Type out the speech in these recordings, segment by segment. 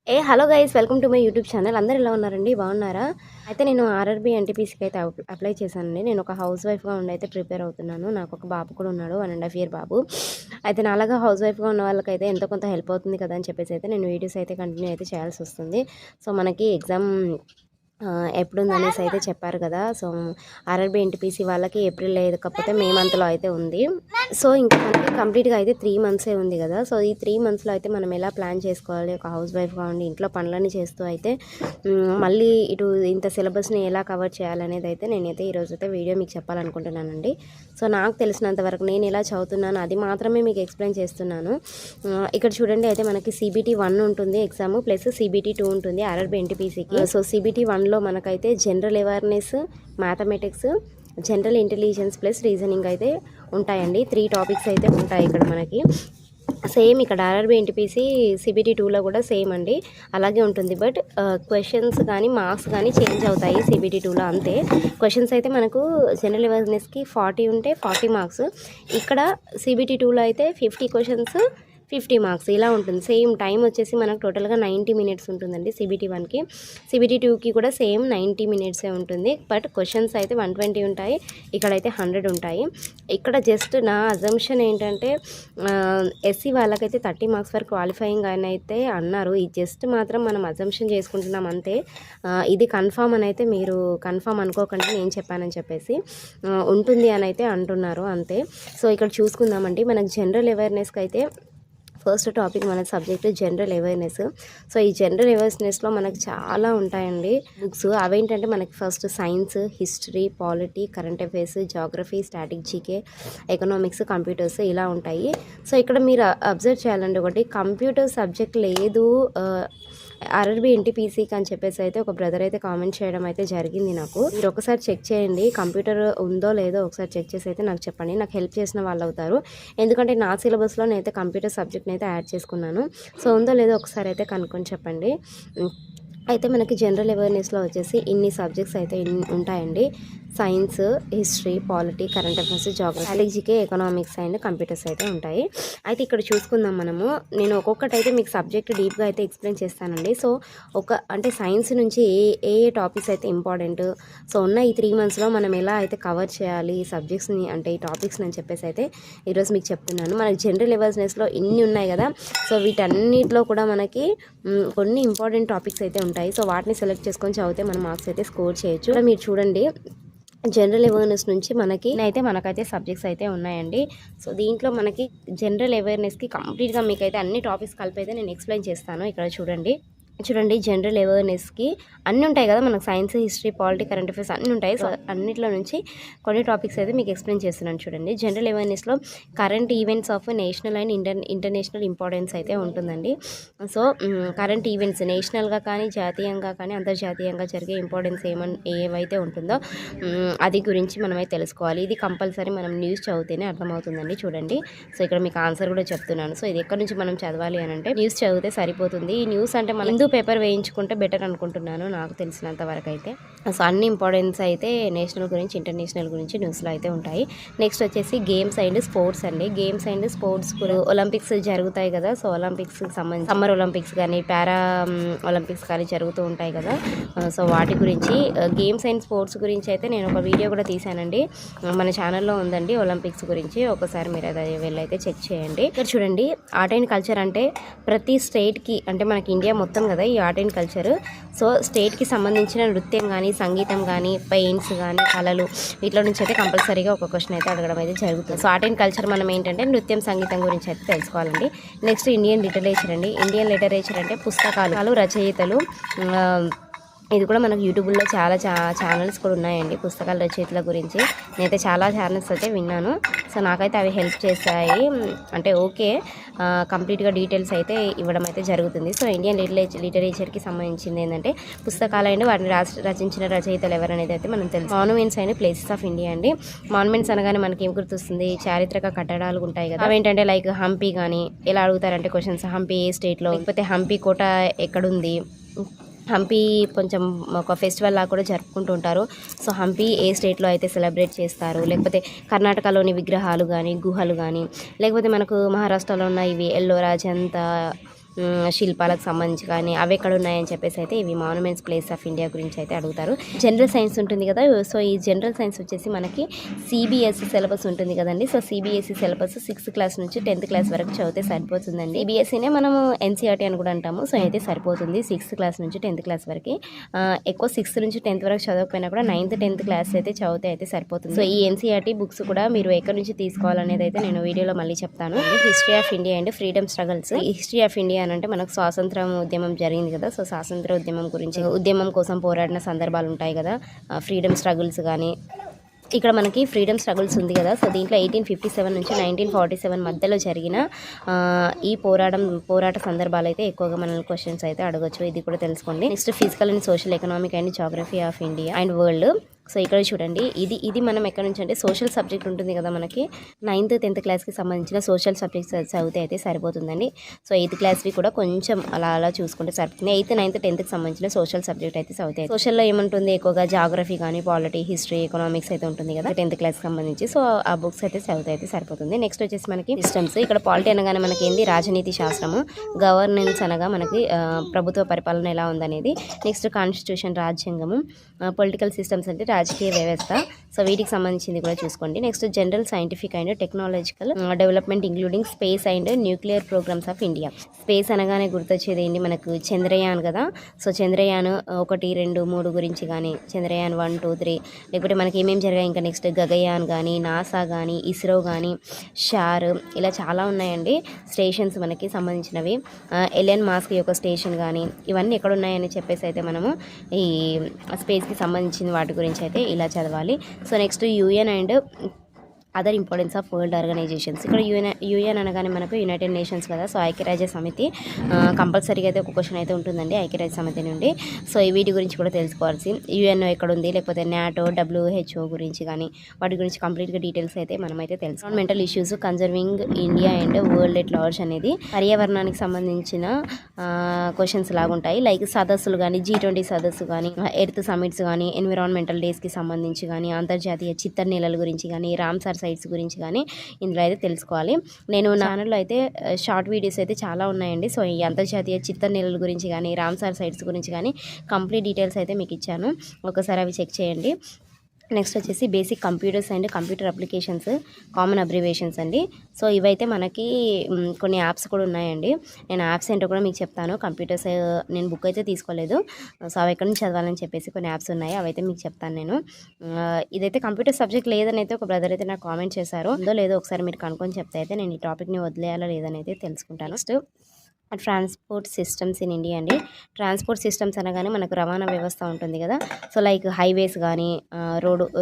Hello guys, welcome to my YouTube channel. అందరు ఎలా ఉన్నారండి? బాగున్నారా? అయితే నేను ఆర్ఆర్బీ ఎన్టీపీసీకి అయితే అప్లై చేశానండి. నేను ఒక హౌస్ వైఫ్గా ఉండి అయితే ప్రిపేర్ అవుతున్నాను. నాకు ఒక బాబు కూడా ఉన్నాడు, 1.5 year బాబు. అయితే నాలాగా హౌస్ వైఫ్గా ఉన్న వాళ్ళకైతే ఎంతో కొంత హెల్ప్ అవుతుంది కదా అని చెప్పేసి అయితే నేను వీడియోస్ అయితే కంటిన్యూ అయితే చేయాల్సి వస్తుంది. సో మనకి ఎగ్జామ్ ఎప్పుడుందనేసి అయితే చెప్పారు కదా. సో ఆర్ఆర్బీ ఎన్టీపీసీ వాళ్ళకి ఏప్రిల్ లేకపోతే మే మంత్లో అయితే ఉంది. సో ఇంకా మనకి కంప్లీట్గా అయితే 3 months ఉంది కదా. సో ఈ 3 monthsలో అయితే మనం ఎలా ప్లాన్ చేసుకోవాలి, ఒక హౌస్ వైఫ్గా ఉండి ఇంట్లో పనులన్నీ చేస్తూ అయితే మళ్ళీ ఇటు ఇంత సిలబస్ని ఎలా కవర్ చేయాలనేది అయితే నేనైతే ఈరోజు అయితే వీడియో మీకు చెప్పాలనుకుంటున్నానండి. సో నాకు తెలిసినంత వరకు నేను ఎలా చదువుతున్నాను అది మాత్రమే మీకు ఎక్స్ప్లెయిన్ చేస్తున్నాను. ఇక్కడ చూడండి, అయితే మనకి CBT 1 ఉంటుంది ఎగ్జామ్, ప్లస్ CBT 2 ఉంటుంది ఆర్ఆర్బీ ఎన్టీపీసీకి. సో CBT 1లో మనకైతే general awareness, mathematics, general intelligence plus reasoning అయితే ఉంటాయండి. 3 టాపిక్స్ అయితే ఉంటాయి ఇక్కడ మనకి. సేమ్ ఇక్కడ ఆర్ఆర్బీ ఎన్టీపీసీ CBT 2లో కూడా సేమ్ అండి, అలాగే ఉంటుంది. బట్ క్వశ్చన్స్ కానీ మార్క్స్ కానీ చేంజ్ అవుతాయి CBT 2లో, అంతే. క్వశ్చన్స్ అయితే మనకు జనరల్ అవేర్నెస్కి 40 ఉంటే 40 మార్క్స్, ఇక్కడ CBT 2లో అయితే 50 questions 50 మార్క్స్ ఇలా ఉంటుంది. సేమ్ టైం వచ్చేసి మనకు టోటల్గా 90 minutes ఉంటుందండి CBT 1కి. CBT 2కి కూడా సేమ్ 90 minutes ఉంటుంది. బట్ క్వశ్చన్స్ అయితే 120 ఉంటాయి, ఇక్కడైతే 100 ఉంటాయి. ఇక్కడ జస్ట్ నా అజంప్షన్ ఏంటంటే SC వాళ్ళకైతే 30 marks వరకు క్వాలిఫైయింగ్ అని అయితే అన్నారు. ఈ జస్ట్ మాత్రం మనం అజంప్షన్ చేసుకుంటున్నాం అంతే. ఇది కన్ఫామ్ అని అయితే మీరు కన్ఫామ్ అనుకోకండి, నేను చెప్పానని చెప్పేసి ఉంటుంది అని అయితే అంటున్నారు, అంతే. సో ఇక్కడ చూసుకుందామండి, మనకు జనరల్ అవేర్నెస్కి అయితే ఫస్ట్ టాపిక్ మన సబ్జెక్ట్ జనరల్ అవేర్నెస్. సో ఈ జనరల్ అవేర్నెస్లో మనకు చాలా ఉంటాయండి బుక్స్. అవేంటంటే మనకి first science, history, polity, current affairs, geography, static, GK, economics, computers ఇలా ఉంటాయి. సో ఇక్కడ మీరు అబ్జర్వ్ చేయాలండి, ఒకటి కంప్యూటర్ సబ్జెక్ట్ లేదు ఆర్ఆర్బీ ఎన్టీపీసీకి అని చెప్పేసి అయితే ఒక బ్రదర్ అయితే కామెంట్ చేయడం అయితే జరిగింది. నాకు మీరు ఒకసారి చెక్ చేయండి, కంప్యూటర్ ఉందో లేదో ఒకసారి చెక్ చేసి అయితే నాకు చెప్పండి, నాకు హెల్ప్ చేసిన వాళ్ళు అవుతారు. ఎందుకంటే నా సిలబస్లో నేనైతే కంప్యూటర్ సబ్జెక్ట్ని అయితే యాడ్ చేసుకున్నాను. సో ఉందో లేదో ఒకసారి అయితే కనుక్కొని చెప్పండి. అయితే మనకి జనరల్ అవేర్నెస్లో వచ్చేసి ఇన్ని సబ్జెక్ట్స్ అయితే ఉంటాయండి. Science, history, polity, current affairs, geography, GK, economics and computers అయితే ఉంటాయి. అయితే ఇక్కడ చూసుకుందాం మనము. నేను ఒక్కొక్కటి అయితే మీకు సబ్జెక్ట్ డీప్గా అయితే ఎక్స్ప్లెయిన్ చేస్తానండి. సో అంటే సైన్స్ నుంచి ఏ టాపిక్స్ అయితే ఇంపార్టెంట్, సో ఉన్న ఈ 3 monthsలో మనం ఎలా అయితే కవర్ చేయాలి ఈ సబ్జెక్ట్స్ని, అంటే ఈ టాపిక్స్ని అని చెప్పేసి అయితే ఈరోజు మీకు చెప్తున్నాను. మనకి జనరల్ అవేర్నెస్లో ఇన్ని ఉన్నాయి కదా. సో వీటన్నిటిలో కూడా మనకి కొన్ని ఇంపార్టెంట్ టాపిక్స్ అయితే ఉంటాయి. సో వాటిని సెలెక్ట్ చేసుకొని చదివితే మనం మార్క్స్ అయితే స్కోర్ చేయొచ్చు. మీరు చూడండి, జనరల్ అవేర్నెస్ నుంచి మనకైతే సబ్జెక్ట్స్ అయితే ఉన్నాయండి. సో దీంట్లో మనకి జనరల్ అవేర్నెస్కి కంప్లీట్గా మీకైతే అన్ని టాపిక్స్ కలిపి అయితే నేను ఎక్స్ప్లెయిన్ చేస్తాను. ఇక్కడ చూడండి జనరల్ అవేర్నెస్కి అన్నీ ఉంటాయి కదా, మనకు science, history, polity, current affairs అన్నీ ఉంటాయి. సో అన్నిట్లో నుంచి కొన్ని టాపిక్స్ అయితే మీకు ఎక్స్ప్లెయిన్ చేస్తున్నాను. చూడండి, జనరల్ అవేర్నెస్లో current events of national and international importance అయితే ఉంటుందండి. సో కరెంట్ ఈవెంట్స్ నేషనల్గా కానీ, జాతీయంగా కానీ, అంతర్జాతీయంగా జరిగే ఇంపార్టెన్స్ ఏవైతే ఉంటుందో అది గురించి మనమైతే తెలుసుకోవాలి. ఇది కంపల్సరీ మనం న్యూస్ చదివితేనే అర్థమవుతుందండి. చూడండి, సో ఇక్కడ మీకు ఆన్సర్ కూడా చెప్తున్నాను. సో ఇది ఎక్కడి నుంచి మనం చదవాలి అని అంటే న్యూస్ చదివితే సరిపోతుంది. ఈ న్యూస్ అంటే మనం పేపర్ వేయించుకుంటే బెటర్ అనుకుంటున్నాను నాకు తెలిసినంత వరకు అయితే. సో అన్ని ఇంపార్టెన్స్ అయితే నేషనల్ గురించి, ఇంటర్నేషనల్ గురించి న్యూస్లో అయితే ఉంటాయి. నెక్స్ట్ వచ్చేసి గేమ్స్ అండ్ స్పోర్ట్స్ అండి. గేమ్స్ అండ్ స్పోర్ట్స్ ఒలింపిక్స్ జరుగుతాయి కదా. సో ఒలింపిక్స్కి సంబంధించి సమ్మర్ ఒలింపిక్స్ కానీ, పారా ఒలింపిక్స్ కానీ జరుగుతూ ఉంటాయి కదా. సో వాటి గురించి, గేమ్స్ అండ్ స్పోర్ట్స్ గురించి అయితే నేను ఒక వీడియో కూడా తీసానండి, మన ఛానల్లో ఉందండి. ఒలింపిక్స్ గురించి ఒకసారి మీరు అది వెళ్ళైతే చెక్ చేయండి. ఇక్కడ చూడండి, ఆర్ట్ అండ్ కల్చర్ అంటే ప్రతి స్టేట్కి, అంటే మనకి ఇండియా మొత్తం కదా ఈ ఆర్ట్ అండ్ కల్చర్. సో స్టేట్కి సంబంధించిన నృత్యం కానీ, సంగీతం కానీ, పెయింట్స్ కానీ, కళలు, వీటిలో నుంచి అయితే కంపల్సరీగా ఒక క్వశ్చన్ అయితే అడగడం అయితే జరుగుతుంది. సో ఆర్ట్ అండ్ కల్చర్ మనం ఏంటంటే నృత్యం, సంగీతం గురించి అయితే తెలుసుకోవాలండి. నెక్స్ట్ ఇండియన్ లిటరేచర్ అండి. ఇండియన్ లిటరేచర్ అంటే పుస్తకాలు, రచయితలు. ఇది కూడా మనకు యూట్యూబ్లో చాలా ఛానల్స్ కూడా ఉన్నాయండి పుస్తకాల రచయితల గురించి. నేనైతే చాలా ఛానల్స్ అయితే విన్నాను. సో నాకైతే అవి హెల్ప్ చేశాయి, అంటే ఓకే కంప్లీట్గా డీటెయిల్స్ అయితే ఇవ్వడం అయితే జరుగుతుంది. సో ఇండియన్ లిటరేచర్కి సంబంధించింది ఏంటంటే పుస్తకాలు అండి, వాటిని రచించిన రచయితలు ఎవరనేది అయితే మనం తెలుసు. Monuments and places of India అండి. మాన్యుమెంట్స్ అనగానే మనకి ఏం గుర్తొస్తుంది, చారిత్రక కట్టడాలు ఉంటాయి కదా. అవేంటంటే లైక్ హంపి కానీ, ఎలా అడుగుతారంటే క్వశ్చన్స్, హంపి ఏ స్టేట్లో, లేకపోతే హంపి కోట ఎక్కడుంది, హంపి కొంచెం ఒక ఫెస్టివల్ లాగా కూడా జరుపుకుంటూ ఉంటారు. సో హంపి ఏ స్టేట్లో అయితే సెలబ్రేట్ చేస్తారు, లేకపోతే కర్ణాటకలోని విగ్రహాలు కానీ, గుహలు కానీ, లేకపోతే మనకు మహారాష్ట్రలో ఉన్న ఇవి ఎల్లోరా, అజంతా, శిల్పాలకు సంబంధించి కానీ అవి ఎక్కడ ఉన్నాయని చెప్పేసి అయితే ఇవి మాన్యుమెంట్స్ ప్లేస్ ఆఫ్ ఇండియా గురించి అయితే అడుగుతారు. జనరల్ సైన్స్ ఉంటుంది కదా, సో ఈ జనరల్ సైన్స్ వచ్చేసి మనకి సిబిఎస్ఈ సిలబస్ ఉంటుంది కదండి. So CBSE syllabus 6th class నుంచి 10th క్లాస్ వరకు చదివితే సరిపోతుందండి. సిబిఎస్ఈనే మనము ఎన్సీఆర్టీ అని కూడా అంటాము. సో అయితే సరిపోతుంది 6th క్లాస్ నుంచి 10th క్లాస్ వరకు. ఎక్కువ 6th నుంచి 10th వరకు చదవకపోయినా కూడా 9th 10th క్లాస్ అయితే చదివితే అయితే సరిపోతుంది. సో ఈ ఎన్సీఆర్టీ బుక్స్ కూడా మీరు ఎక్కడి నుంచి తీసుకోవాలనేది అయితే నేను వీడియోలో మళ్ళీ చెప్తాను. History of India and freedom struggles. History of India అని అంటే మనకు స్వాతంత్రం ఉద్యమం జరిగింది కదా, సో స్వాతంత్ర ఉద్యమం గురించి, ఉద్యమం కోసం పోరాడిన సందర్భాలు ఉంటాయి కదా, ఫ్రీడమ్ స్ట్రగుల్స్ కానీ. ఇక్కడ మనకి ఫ్రీడమ్ స్ట్రగుల్స్ ఉంది కదా, సో దీంట్లో 1857 నుంచి 1947 మధ్యలో జరిగిన ఈ పోరాట సందర్భాలు అయితే ఎక్కువగా మనల్ని క్వశ్చన్స్ అయితే అడగచ్చు. ఇది కూడా తెలుసుకోండి. Next physical and social economic and geography of India and world. So ఇక్కడ చూడండి, ఇది మనం ఎక్కడ నుంచి అంటే సోషల్ సబ్జెక్ట్ ఉంటుంది కదా మనకి 9th 10th క్లాస్కి సంబంధించిన సోషల్ సబ్జెక్ట్స్ చదివితే అయితే సరిపోతుందండి. సో 8th క్లాస్వి కూడా కొంచెం అలా చూసుకుంటే సరిపోతుంది. 8th 9th 10th సంబంధించిన సోషల్ సబ్జెక్ట్ అయితే చదివితే. సోషల్లో ఏముంటుంది ఎక్కువగా జాగ్రఫీ కానీ, పాలిటీ, హిస్టరీ, ఎకనామిక్స్ అయితే ఉంటుంది కదా 10th క్లాస్కి సంబంధించి. సో ఆ బుక్స్ అయితే చదివితే అయితే సరిపోతుంది. నెక్స్ట్ వచ్చేసి మనకి సిస్టమ్స్. ఇక్కడ పాలిటీ అనగానే మనకి ఏంది రాజనీతి శాస్త్రము, గవర్నెన్స్ అనగా మనకి ప్రభుత్వ పరిపాలన ఎలా ఉందనేది. నెక్స్ట్ కాన్స్టిట్యూషన్ రాజ్యాంగము, పొలిటికల్ సిస్టమ్స్ అంటే రాజకీయ వ్యవస్థ. సో వీటికి సంబంధించింది కూడా చూసుకోండి. Next general scientific and technological development including space and nuclear programmes of India. Space అనగానే గుర్తొచ్చేది ఏంటి మనకు చంద్రయాన్ కదా. సో చంద్రయాన్ 1, 2, 3 గురించి కానీ, చంద్రయాన్ 1, 2, 3, లేకపోతే మనకి ఏమేమి జరిగాయి ఇంకా నెక్స్ట్ గగయాన్ కానీ, నాసా కానీ, ఇస్రో కానీ, షార్, ఇలా చాలా ఉన్నాయండి స్టేషన్స్ మనకి సంబంధించినవి. ఎలన్ మాస్క్ యొక్క స్టేషన్ కానీ, ఇవన్నీ ఎక్కడ ఉన్నాయని చెప్పేసి అయితే మనము ఈ స్పేస్కి సంబంధించిన వాటి గురించి అయితే ఇలా చదవాలి. So next UN and other importance of world organisations. ఇక్కడ యూఎన్ అనగానే మనకు యునైటెడ్ నేషన్స్ కదా, సో ఐక్యరాజ్య సమితి కంపల్సరీగా అయితే ఒక క్వశ్చన్ అయితే ఉంటుందండి ఐక్యరాజ్య సమితి నుండి. సో వీటి గురించి కూడా తెలుసుకోవాల్సి, యుఎన్ ఎక్కడ ఉంది, లేకపోతే నాటో, WHO గురించి కానీ వాటి గురించి కంప్లీట్గా డీటెయిల్స్ అయితే మనమైతే తెలుసు. Environmental issues, conserving India and world at large అనేది పర్యావరణానికి సంబంధించిన క్వశ్చన్స్ లాగుంటాయి. లైక్ సదస్సులు కానీ, G20 సదస్సు కానీ, ఎర్త్ సమిట్స్ కానీ, ఎన్విరాన్మెంటల్ డేస్కి సంబంధించి కానీ, అంతర్జాతీయ చిత్తర్ గురించి కానీ, రామ్సార్ సైట్స్ గురించి కానీ ఇందులో అయితే తెలుసుకోవాలి. నేను ఛానల్లో అయితే షార్ట్ వీడియోస్ అయితే చాలా ఉన్నాయండి. సో ఈ అంతర్జాతీయ చిత్తర్ నేలల గురించి కానీ, రామ్సార్ సైట్స్ గురించి కానీ కంప్లీట్ డీటెయిల్స్ అయితే మీకు ఇచ్చాను, ఒకసారి అవి చెక్ చేయండి. నెక్స్ట్ వచ్చేసి basic computers and computer applications, common abbreviations అండి. సో ఇవైతే మనకి కొన్ని యాప్స్ కూడా ఉన్నాయండి. నేను యాప్స్ ఏంటో కూడా మీకు చెప్తాను. కంప్యూటర్స్ నేను బుక్ అయితే తీసుకోలేదు, సో అవి ఎక్కడి నుంచి చదవాలని చెప్పేసి కొన్ని యాప్స్ ఉన్నాయి, అవైతే మీకు చెప్తాను నేను. ఇదైతే కంప్యూటర్ సబ్జెక్ట్ లేదని అయితే ఒక బ్రదర్ అయితే నాకు కామెంట్ చేశారు. ఉందో లేదో ఒకసారి మీరు కనుక్కొని చెప్తే అయితే నేను ఈ టాపిక్ని వదిలేయాలా లేదని అయితే తెలుసుకుంటాను. Next transport systems in India అండి. ట్రాన్స్పోర్ట్ సిస్టమ్స్ అనగానే మనకు రవాణా వ్యవస్థ ఉంటుంది కదా. సో లైక్ హైవేస్ కానీ,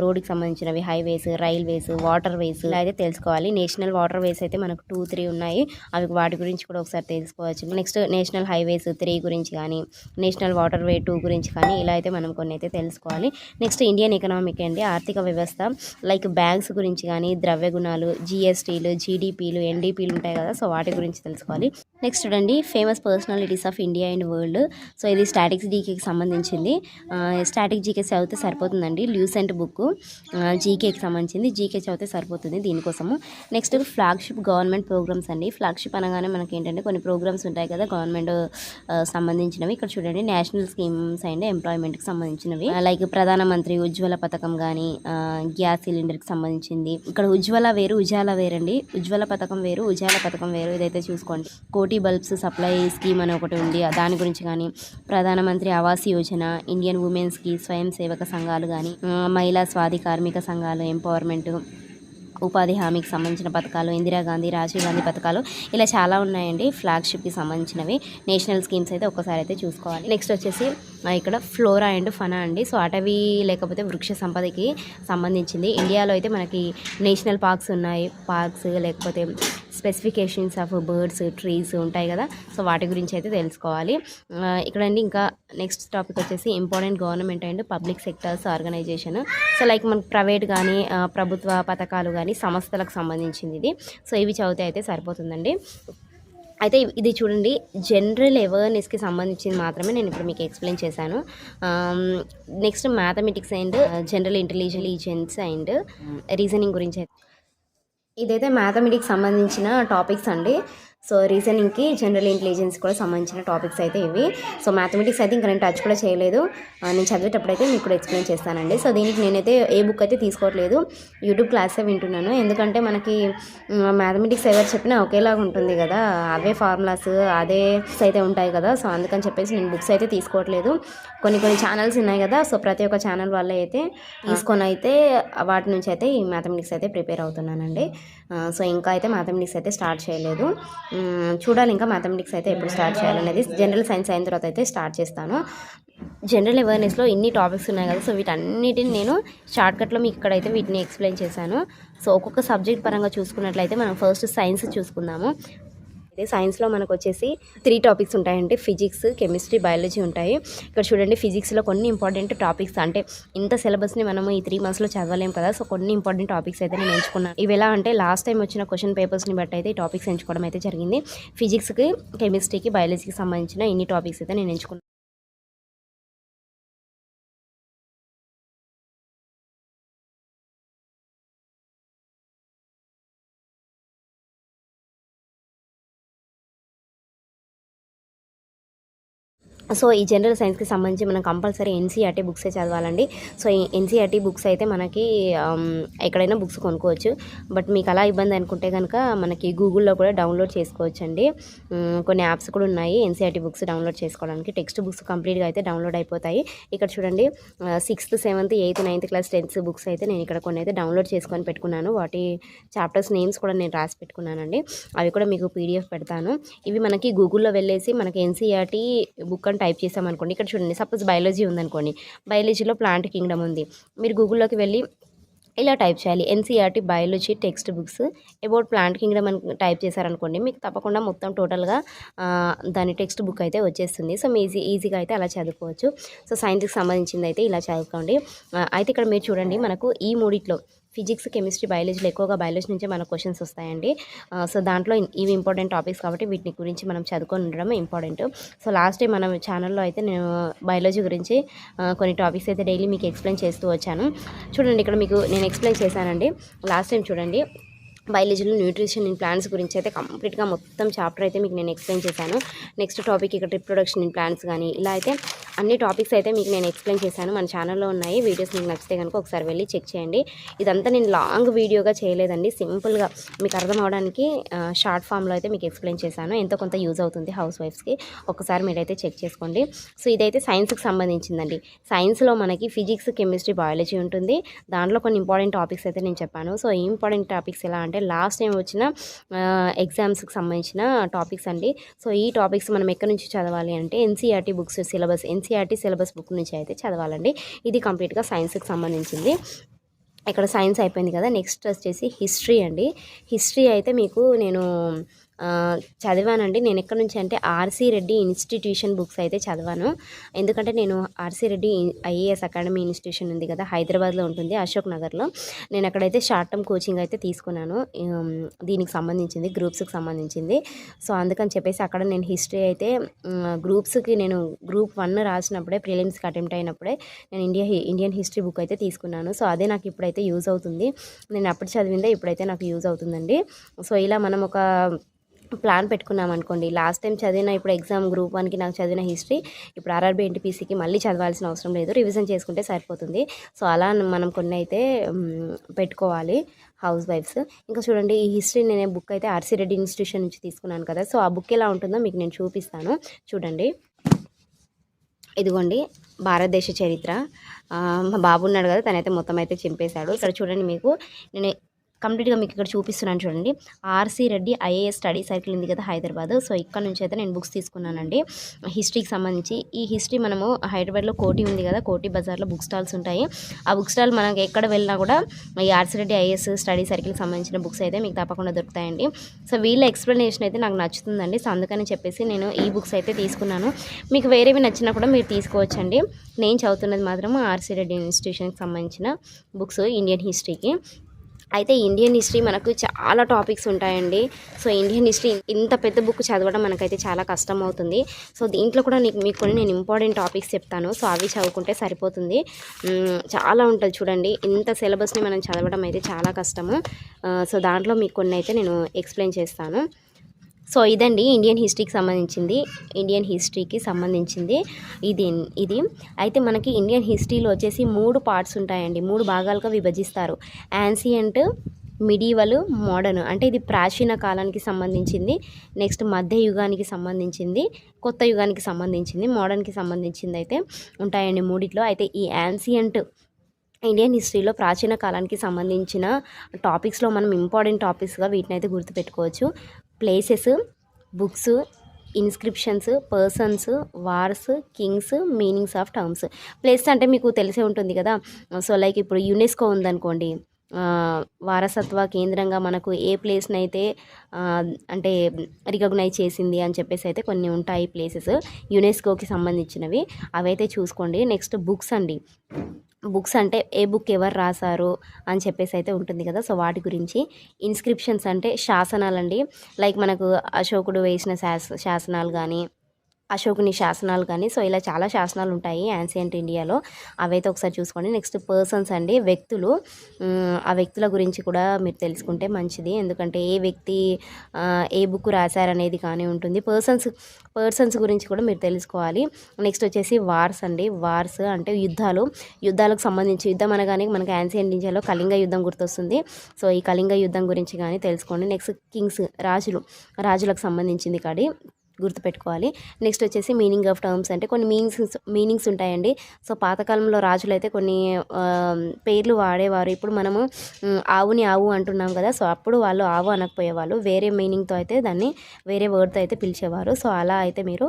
రోడ్డుకి సంబంధించినవి హైవేస్, రైల్వేస్, వాటర్ వేస్ ఇలా అయితే తెలుసుకోవాలి. నేషనల్ వాటర్ వేస్ అయితే మనకు 2, 3 ఉన్నాయి, అవి వాటి గురించి కూడా ఒకసారి తెలుసుకోవచ్చు. నెక్స్ట్ నేషనల్ హైవేస్ 3 గురించి కానీ, నేషనల్ వాటర్ వే 2 గురించి కానీ ఇలా అయితే మనం కొన్ని అయితే తెలుసుకోవాలి. నెక్స్ట్ ఇండియన్ ఎకనామిక్ అండి, ఆర్థిక వ్యవస్థ, లైక్ బ్యాంక్స్ గురించి కానీ, ద్రవ్య గుణాలు, GSTలు, GDPలు, NDPలు ఉంటాయి కదా, సో వాటి గురించి తెలుసుకోవాలి. నెక్స్ట్ చూడండి famous personalities of India and world. So ఇది స్టాటిక్స్ జీకేకి సంబంధించింది. స్టాటిక్ జీకే చదివితే సరిపోతుందండి. ల్యూసెంట్ బుక్ జీకేకి సంబంధించింది, జీకే చదివితే సరిపోతుంది దీనికోసము. నెక్స్ట్ ఫ్లాగ్షిప్ గవర్నమెంట్ ప్రోగ్రామ్స్ అండి. ఫ్లాగ్షిప్ అనగానే మనకి ఏంటంటే కొన్ని ప్రోగ్రామ్స్ ఉంటాయి కదా గవర్నమెంట్ సంబంధించినవి. ఇక్కడ చూడండి నేషనల్ స్కీమ్స్ అండ్ ఎంప్లాయ్మెంట్కి సంబంధించినవి, లైక్ ప్రధానమంత్రి ఉజ్వల పథకం కానీ, గ్యాస్ సిలిండర్కి సంబంధించింది. ఇక్కడ ఉజ్వల వేరు, ఉజాలా వేరండి. ఉజ్వల పథకం వేరు, ఉజాలా పథకం వేరు, ఇదైతే చూసుకోండి. కోటి బల్బ్స్ సప్లై స్కీమ్ అని ఒకటి ఉంది, దాని గురించి కానీ, ప్రధానమంత్రి ఆవాస్ యోజన, ఇండియన్ ఉమెన్స్కి స్వయం సేవక సంఘాలు కానీ, మహిళా స్వాధి కార్మిక సంఘాలు ఎంపవర్మెంట్, ఉపాధి హామీకి సంబంధించిన పథకాలు, ఇందిరాగాంధీ, రాజీవ్ గాంధీ పథకాలు, ఇలా చాలా ఉన్నాయండి ఫ్లాగ్షిప్కి సంబంధించినవి. నేషనల్ స్కీమ్స్ అయితే ఒక్కసారి అయితే చూసుకోవాలి. నెక్స్ట్ వచ్చేసి ఇక్కడ ఫ్లోరా అండ్ ఫనా అండి. సో అటవీ లేకపోతే వృక్ష సంపదకి సంబంధించింది. ఇండియాలో అయితే మనకి నేషనల్ పార్క్స్ ఉన్నాయి, పార్క్స్ లేకపోతే స్పెసిఫికేషన్స్ ఆఫ్ బర్డ్స్, ట్రీస్ ఉంటాయి కదా, సో వాటి గురించి అయితే తెలుసుకోవాలి. ఇక్కడండి ఇంకా నెక్స్ట్ టాపిక్ వచ్చేసి important government and public sectors organisation. So like మనకు ప్రైవేట్ కానీ, ప్రభుత్వ పథకాలు కానీ, సంస్థలకు సంబంధించింది ఇది. సో ఇవి చదివితే అయితే సరిపోతుందండి. అయితే ఇది చూడండి జనరల్ అవేర్నెస్కి సంబంధించింది మాత్రమే నేను ఇప్పుడు మీకు ఎక్స్ప్లెయిన్ చేశాను. Next mathematics and general intelligence and reasoning గురించి అయితే ఇదైతే మ్యాథమెటిక్స్ సంబంధించిన టాపిక్స్ అండి. సో రీజనింగ్కి జనరల్ ఇంటెలిజెన్స్ కూడా సంబంధించిన టాపిక్స్ అయితే ఇవి. సో మ్యాథమెటిక్స్ అయితే ఇంకా నేను టచ్ కూడా చేయలేదు. నేను చదివేటప్పుడు అయితే మీకు కూడా ఎక్స్ప్లెయిన్ చేస్తానండి. సో దీనికి నేనైతే ఏ బుక్ అయితే తీసుకోవట్లేదు, యూట్యూబ్ క్లాసే వింటున్నాను. ఎందుకంటే మనకి మ్యాథమెటిక్స్ ఎవరు చెప్పినా ఒకేలాగా ఉంటుంది కదా, అవే ఫార్ములాస్ అదే అయితే ఉంటాయి కదా. సో అందుకని చెప్పేసి నేను బుక్స్ అయితే తీసుకోవట్లేదు. కొన్ని ఛానల్స్ ఉన్నాయి కదా, సో ప్రతి ఒక్క ఛానల్ వల్ల అయితే తీసుకొని అయితే వాటి నుంచి అయితే ఈ మ్యాథమెటిక్స్ అయితే ప్రిపేర్ అవుతున్నానండి. సో ఇంకా అయితే మ్యాథమెటిక్స్ అయితే స్టార్ట్ చేయలేదు. చూడాలి ఇంకా మ్యాథమెటిక్స్ అయితే ఎప్పుడు స్టార్ట్ చేయాలనేది. జనరల్ సైన్స్ అయిన తర్వాత అయితే స్టార్ట్ చేస్తాను. జనరల్ అవేర్నెస్లో ఇన్ని టాపిక్స్ ఉన్నాయి కదా, సో వీటన్నిటిని నేను షార్ట్కట్లో మీకు ఇక్కడైతే వీటిని ఎక్స్ప్లెయిన్ చేశాను. సో ఒక్కొక్క సబ్జెక్ట్ పరంగా చూసుకున్నట్లయితే మనం ఫస్ట్ సైన్స్ చూసుకుందాము. అయితే సైన్స్లో మనకు వచ్చేసి 3 టాపిక్స్ ఉంటాయండి, ఫిజిక్స్, కెమిస్ట్రీ, బయాలజీ ఉంటాయి. ఇక్కడ చూడండి, ఫిజిక్స్లో కొన్ని ఇంపార్టెంట్ టాపిక్స్, అంటే ఇంత సిలబస్ని మనము ఈ 3 monthsలో చదవలేం కదా. సో కొన్ని ఇంపార్టెంట్ టాపిక్స్ అయితే నేను ఎంచుకున్నాను. ఇవి ఎలా అంటే లాస్ట్ టైం వచ్చిన క్వశ్చన్ పేపర్స్ని బట్టి అయితే ఈ టాపిక్స్ ఎంచుకోవడం అయితే జరిగింది. ఫిజిక్స్కి, కెమిస్ట్రీకి, బయాలజీకి సంబంధించిన ఇన్ని టాపిక్స్ అయితే నేను ఎంచుకున్నాను. సో ఈ జనరల్ సైన్స్కి సంబంధించి మనం కంపల్సరీ ఎన్సీఆర్టీ బుక్సే చదవాలండి. సో ఈ ఎన్సీఆర్టీ బుక్స్ అయితే మనకి ఎక్కడైనా బుక్స్ కొనుక్కోవచ్చు. బట్ మీకు అలా ఇబ్బంది అనుకుంటే కనుక మనకి గూగుల్లో కూడా డౌన్లోడ్ చేసుకోవచ్చండి. కొన్ని యాప్స్ కూడా ఉన్నాయి ఎన్సీఆర్టీ బుక్స్ డౌన్లోడ్ చేసుకోవడానికి. టెక్స్ట్ బుక్స్ కంప్లీట్గా అయితే డౌన్లోడ్ అయిపోతాయి. ఇక్కడ చూడండి, 6th, 7th, 8th, 9th class, 10th books అయితే నేను ఇక్కడ కొన్ని అయితే డౌన్లోడ్ చేసుకొని పెట్టుకున్నాను. వాటి చాప్టర్స్ నేమ్స్ కూడా నేను రాసి పెట్టుకున్నానండి. అవి కూడా మీకు పీడిఎఫ్ పెడతాను. ఇవి మనకి గూగుల్లో వెళ్ళేసి మనకి ఎన్సీఆర్టీ బుక్ టైప్ చేసామనుకోండి, ఇక్కడ చూడండి, సపోజ్ బయాలజీ ఉందనుకోండి, బయాలజీలో ప్లాంట్ కింగ్డమ్ ఉంది. మీరు గూగుల్లోకి వెళ్ళి ఇలా టైప్ చేయాలి, NCERT biology text books about plant Kingdom అని టైప్ చేశారనుకోండి, మీకు తప్పకుండా మొత్తం టోటల్గా దాని టెక్స్ట్ బుక్ అయితే వచ్చేస్తుంది. సో మీ ఈజీగా అయితే అలా చదువుకోవచ్చు. సో సైన్స్కి సంబంధించింది అయితే ఇలా చదువుకోండి. అయితే ఇక్కడ మీరు చూడండి, మనకు ఈ మూడిట్లో ఫిజిక్స్, కెమిస్ట్రీ, బయాలజీలో ఎక్కువగా బయాలజీ నుంచే మనకు క్వశ్చన్స్ వస్తాయండి. సో దాంట్లో ఇవి ఇంపార్టెంట్ టాపిక్స్ కాబట్టి వీటిని గురించి మనం చదువుకొని ఉండడం ఇంపార్టెంట్. సో లాస్ట్ టైం మన ఛానల్లో అయితే నేను బయాలజీ గురించి కొన్ని టాపిక్స్ అయితే డైలీ మీకు ఎక్స్ప్లెయిన్ చేస్తూ వచ్చాను. చూడండి, ఇక్కడ మీకు నేను ఎక్స్ప్లెయిన్ చేశానండి లాస్ట్ టైం. చూడండి, బయాలజీలో న్యూట్రిషన్ ఇన్ ప్లాంట్స్ గురించి అయితే కంప్లీట్గా మొత్తం చాప్టర్ అయితే మీకు నేను ఎక్స్ప్లెయిన్ చేశాను. నెక్స్ట్ టాపిక్ ఇక్కడ రిప్రొడక్షన్ ఇన్ ప్లాంట్స్ కానీ ఇలా అయితే అన్ని టాపిక్స్ అయితే మీకు నేను ఎక్స్ప్లెయిన్ చేశాను. మన ఛానల్లో ఉన్నాయి వీడియోస్, మీకు నచ్చితే కనుక ఒకసారి వెళ్ళి చెక్ చేయండి. ఇదంతా నేను లాంగ్ వీడియోగా చేయలేదండి, సింపుల్గా మీకు అర్థం అవడానికి షార్ట్ ఫామ్లో అయితే మీకు ఎక్స్ప్లెయిన్ చేశాను. ఎంతో కొంత యూజ్ అవుతుంది హౌస్ వైఫ్స్కి, ఒకసారి మీరైతే చెక్ చేసుకోండి. సో ఇదైతే సైన్స్కి సంబంధించిందండి. సైన్స్లో మనకి ఫిజిక్స్, కెమిస్ట్రీ, బయాలజీ ఉంటుంది. దాంట్లో కొన్ని ఇంపార్టెంట్ టాపిక్స్ అయితే నేను చెప్పాను. సో ఈ ఇంపార్టెంట్ టాపిక్స్ ఎలా అంటే లాస్ట్ టైం వచ్చిన ఎగ్జామ్స్కి సంబంధించిన టాపిక్స్ అండి. సో ఈ టాపిక్స్ మనం ఎక్కడి నుంచి చదవాలి అంటే NCERT books syllabus, NCERT syllabus book నుంచి అయితే చదవాలండి. ఇది కంప్లీట్గా సైన్స్కి సంబంధించింది. ఇక్కడ సైన్స్ అయిపోయింది కదా, నెక్స్ట్ వచ్చేసి హిస్టరీ అండి. హిస్టరీ అయితే మీకు నేను చదివానండి. నేను ఎక్కడి నుంచి అంటే ఆర్సీ రెడ్డి ఇన్స్టిట్యూషన్ బుక్స్ అయితే చదివాను. ఎందుకంటే నేను RC Reddy IAS academy institution ఉంది కదా, హైదరాబాద్లో ఉంటుంది, అశోక్ నగర్లో. నేను అక్కడైతే షార్ట్ టర్మ్ కోచింగ్ అయితే తీసుకున్నాను, దీనికి సంబంధించింది, గ్రూప్స్కి సంబంధించింది. సో అందుకని చెప్పేసి అక్కడ నేను హిస్టరీ అయితే గ్రూప్స్కి నేను గ్రూప్ 1 రాసినప్పుడే, ప్రిలిమ్స్కి అటెంప్ట్ అయినప్పుడే నేను ఇండియన్ హిస్టరీ బుక్ అయితే తీసుకున్నాను. సో అదే నాకు ఇప్పుడైతే యూజ్ అవుతుంది. నేను అప్పుడు చదివిందే ఇప్పుడైతే నాకు యూజ్ అవుతుందండి. సో ఇలా మనం ఒక ప్లాన్ పెట్టుకున్నాం అనుకోండి, లాస్ట్ టైం చదివిన ఇప్పుడు ఎగ్జామ్ గ్రూప్ 1కి నాకు చదివిన హిస్టరీ ఇప్పుడు ఆర్ఆర్బీ ఎన్టీపీసీకి మళ్ళీ చదవాల్సిన అవసరం లేదు, రివిజన్ చేసుకుంటే సరిపోతుంది. సో అలా మనం కొన్ని అయితే పెట్టుకోవాలి హౌస్ వైఫ్స్. ఇంకా చూడండి, ఈ హిస్టరీ నేను బుక్ అయితే ఆర్సీ రెడ్డి ఇన్స్టిట్యూషన్ నుంచి తీసుకున్నాను కదా. సో ఆ బుక్ ఎలా ఉంటుందో మీకు నేను చూపిస్తాను. చూడండి, ఇదిగోండి భారతదేశ చరిత్ర. మా బాబు ఉన్నాడు కదా, తనైతే మొత్తం అయితే చింపేశాడు. ఇక్కడ చూడండి, మీకు నేను కంప్లీట్గా మీకు ఇక్కడ చూపిస్తున్నాను. చూడండి, RC Reddy IAS study circle ఉంది కదా హైదరాబాద్. సో ఇక్కడ నుంచి అయితే నేను బుక్స్ తీసుకున్నానండి హిస్టరీకి సంబంధించి. ఈ హిస్టరీ మనము హైదరాబాద్లో కోటి ఉంది కదా, కోటి బజార్లో బుక్ స్టాల్స్ ఉంటాయి. ఆ బుక్ స్టాల్ మనకి ఎక్కడ వెళ్ళినా కూడా ఈ ఆర్సీ రెడ్డి ఐఏఎస్ స్టడీ సర్కిల్కి సంబంధించిన బుక్స్ అయితే మీకు తప్పకుండా దొరుకుతాయండి. సో వీళ్ళ ఎక్స్ప్లెనేషన్ అయితే నాకు నచ్చుతుందండి. సో అందుకని చెప్పేసి నేను ఈ బుక్స్ అయితే తీసుకున్నాను. మీకు వేరేవి నచ్చినా కూడా మీరు తీసుకోవచ్చండి. నేను చదువుతున్నది మాత్రం ఆర్సీ రెడ్డి ఇన్స్టిట్యూషన్కి సంబంధించిన బుక్స్ ఇండియన్ హిస్టరీకి. అయితే ఇండియన్ హిస్టరీ మనకు చాలా టాపిక్స్ ఉంటాయండి. సో ఇండియన్ హిస్టరీ ఇంత పెద్ద బుక్ చదవడం మనకైతే చాలా కష్టం అవుతుంది. సో దీంట్లో కూడా మీకు కొన్ని నేను ఇంపార్టెంట్ టాపిక్స్ చెప్తాను. సో అవి చదువుకుంటే సరిపోతుంది. చాలా ఉంటుంది చూడండి, ఇంత సిలబస్ని మనం చదవడం అయితే చాలా కష్టము. సో దాంట్లో మీకు కొన్ని అయితే నేను ఎక్స్ప్లెయిన్ చేస్తాను. సో ఇదండి ఇండియన్ హిస్టరీకి సంబంధించింది ఇది ఇది అయితే మనకి ఇండియన్ హిస్టరీలో వచ్చేసి 3 పార్ట్స్ ఉంటాయండి, 3 భాగాలుగా విభజిస్తారు. Ancient, medieval, modern. అంటే ఇది ప్రాచీన కాలానికి సంబంధించింది, నెక్స్ట్ మధ్య యుగానికి సంబంధించింది, కొత్త యుగానికి సంబంధించింది, మోడర్న్కి సంబంధించింది అయితే ఉంటాయండి మూడిట్లో. అయితే ఈ యాన్సియంట్ ఇండియన్ హిస్టరీలో ప్రాచీన కాలానికి సంబంధించిన టాపిక్స్లో మనం ఇంపార్టెంట్ టాపిక్స్గా వీటిని అయితే గుర్తుపెట్టుకోవచ్చు. Places, books, inscriptions, persons, wars, kings, meanings of terms. Place అంటే మీకు తెలిసే ఉంటుంది కదా. సో లైక్ ఇప్పుడు యునెస్కో ఉందనుకోండి, వారసత్వ కేంద్రంగా మనకు ఏ ప్లేస్ని అయితే అంటే రికగ్నైజ్ చేసింది అని చెప్పేసి అయితే కొన్ని ఉంటాయి ప్లేసెస్ యునెస్కోకి సంబంధించినవి, అవైతే చూసుకోండి. నెక్స్ట్ బుక్స్ అండి. బుక్స్ అంటే ఏ బుక్ ఎవరు రాశారు అని చెప్పేసి అయితే ఉంటుంది కదా, సో వాటి గురించి. ఇన్స్క్రిప్షన్స్ అంటే శాసనాలండి, లైక్ మనకు అశోకుడు వేసిన శాసనాలు కానీ, అశోకుని శాసనాలు కానీ, సో ఇలా చాలా శాసనాలు ఉంటాయి యాన్సియంట్ ఇండియాలో, అవైతే ఒకసారి చూసుకోండి. నెక్స్ట్ పర్సన్స్ అండి, వ్యక్తులు. ఆ వ్యక్తుల గురించి కూడా మీరు తెలుసుకుంటే మంచిది, ఎందుకంటే ఏ వ్యక్తి ఏ బుక్ రాశారనేది కానీ ఉంటుంది. పర్సన్స్ గురించి కూడా మీరు తెలుసుకోవాలి. నెక్స్ట్ వచ్చేసి వార్స్ అండి. వార్స్ అంటే యుద్ధాలకు సంబంధించి, యుద్ధం అనగానే మనకి యాన్సియంట్ ఇండియాలో కళింగ యుద్ధం గుర్తొస్తుంది. సో ఈ కళింగ యుద్ధం గురించి కానీ తెలుసుకోండి. నెక్స్ట్ కింగ్స్, రాజులకు సంబంధించింది కాడి గుర్తుపెట్టుకోవాలి. నెక్స్ట్ వచ్చేసి మీనింగ్ ఆఫ్ టర్మ్స్ అంటే కొన్ని మీనింగ్స్ ఉంటాయండి. సో పాతకాలంలో రాజులు అయితే కొన్ని పేర్లు వాడేవారు. ఇప్పుడు మనము ఆవుని ఆవు అంటున్నాం కదా, సో అప్పుడు వాళ్ళు ఆవు అనకపోయేవాళ్ళు, వేరే మీనింగ్తో అయితే దాన్ని వేరే వర్డ్తో అయితే పిలిచేవారు. సో అలా అయితే మీరు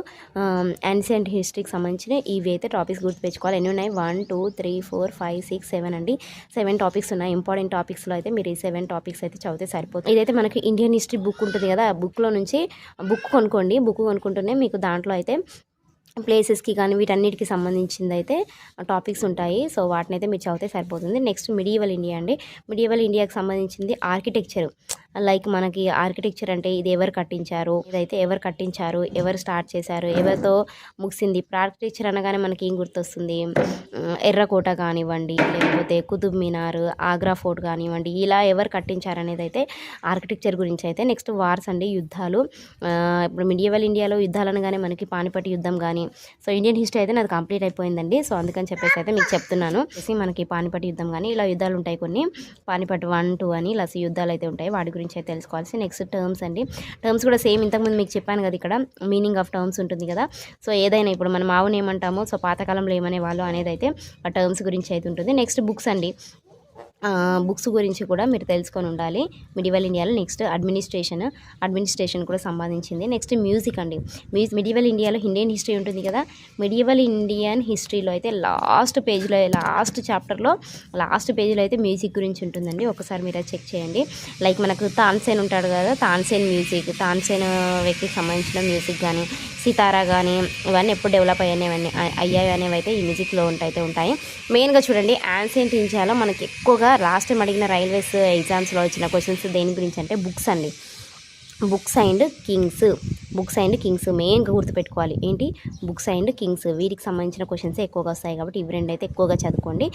యాన్సియంట్ హిస్టరీకి సంబంధించిన ఇవి అయితే టాపిక్స్ గుర్తుపెట్టుకోవాలి. ఎన్ని ఉన్నాయి? 1 2 3 4 5 6 7 అండి. 7 టాపిక్స్ ఉన్నాయి. ఇంపార్టెంట్ టాపిక్స్లో అయితే మీరు ఈ 7 టాపిక్స్ అయితే చదివితే సరిపోతుంది. ఇదైతే మనకి ఇండియన్ హిస్టరీ బుక్ ఉంటుంది కదా, ఆ బుక్లో నుంచి బుక్ కొనుక్కోండి. బుక్ కొనుక్కుంటూనే మీకు దాంట్లో అయితే ప్లేసెస్కి కానీ వీటన్నిటికి సంబంధించింది అయితే టాపిక్స్ ఉంటాయి. సో వాటిని అయితే మీరు చదివితే సరిపోతుంది. నెక్స్ట్ మిడియవల్ ఇండియా అండి. మిడియవల్ ఇండియాకి సంబంధించింది ఆర్కిటెక్చర్. లైక్ మనకి ఆర్కిటెక్చర్ అంటే ఇది ఎవరు కట్టించారు, ఇదైతే ఎవరు కట్టించారు, ఎవరు స్టార్ట్ చేశారు, ఎవరితో ముగిసింది. ఆర్కిటెక్చర్ అనగానే మనకి ఏం గుర్తొస్తుంది? ఎర్రకోట కానివ్వండి, లేకపోతే కుతుబ్ మినార్, ఆగ్రా ఫోర్ట్ కానివ్వండి, ఇలా ఎవరు కట్టించారు అనేది అయితే ఆర్కిటెక్చర్ గురించి అయితే. నెక్స్ట్ వార్స్ అండి, యుద్ధాలు. ఇప్పుడు మిడియవల్ ఇండియాలో యుద్ధాలు అనగానే మనకి పానిపట్టు యుద్ధం కానీ, సో ఇండియన్ హిస్టరీ అయితే నాది కంప్లీట్ అయిపోయిందండి. సో అందుకని చెప్పేసి అయితే మీకు చెప్తున్నాను. మనకి పానిపట్టు యుద్ధం కానీ ఇలా యుద్ధాలు ఉంటాయి కొన్ని, పానిపట్టు 1 2 అని ఇలా యుద్ధాలు అయితే ఉంటాయి, వాటి గురించి అయితే తెలుసుకోవాల్సి. నెక్స్ట్ టర్మ్స్ అండి. టర్మ్స్ కూడా సేమ్ ఇంతకుముందు మీకు చెప్పాను కదా, ఇక్కడ మీనింగ్ ఆఫ్ టర్మ్స్ ఉంటుంది కదా. సో ఏదైనా ఇప్పుడు మనం ఆవుని ఏమంటామో, సో పాతకాలంలో ఏమనే వాళ్ళు అనేది అయితే ఆ టర్మ్స్ గురించి అయితే ఉంటుంది. నెక్స్ట్ బుక్స్ అండి. బుక్స్ గురించి కూడా మీరు తెలుసుకొని ఉండాలి మిడివల్ ఇండియాలో. నెక్స్ట్ అడ్మినిస్ట్రేషన్ కూడా సంబంధించింది. నెక్స్ట్ మ్యూజిక్ అండి. మిడివల్ ఇండియాలో ఇండియన్ హిస్టరీ ఉంటుంది కదా, మిడివల్ ఇండియన్ హిస్టరీలో అయితే లాస్ట్ చాప్టర్లో లాస్ట్ పేజీలో అయితే మ్యూజిక్ గురించి ఉంటుందండి. ఒకసారి మీరు అది చెక్ చేయండి. లైక్ మనకు తాన్సేన్ ఉంటాడు కదా, తాన్సేన్ వ్యక్తికి సంబంధించిన మ్యూజిక్ కానీ, సితారా కానీ, ఇవన్నీ ఎప్పుడు డెవలప్ అయ్యాయి అనేవి అయితే ఈ మ్యూజిక్లో ఉంటాయి. మెయిన్గా చూడండి, యాన్సియంట్ ఇండియాలో మనకి ఎక్కువగా లాస్ట్ టైం అడిగిన రైల్వేస్ ఎగ్జామ్స్లో వచ్చిన క్వశ్చన్స్ దేని గురించి అంటే బుక్స్ అండి. బుక్స్ అండ్ కింగ్స్ మెయిన్గా గుర్తుపెట్టుకోవాలి. ఏంటి? బుక్స్ అండ్ కింగ్స్, వీటికి సంబంధించిన క్వశ్చన్స్ ఎక్కువగా వస్తాయి కాబట్టి ఇవి రెండు అయితే ఎక్కువగా చదువుకోండి.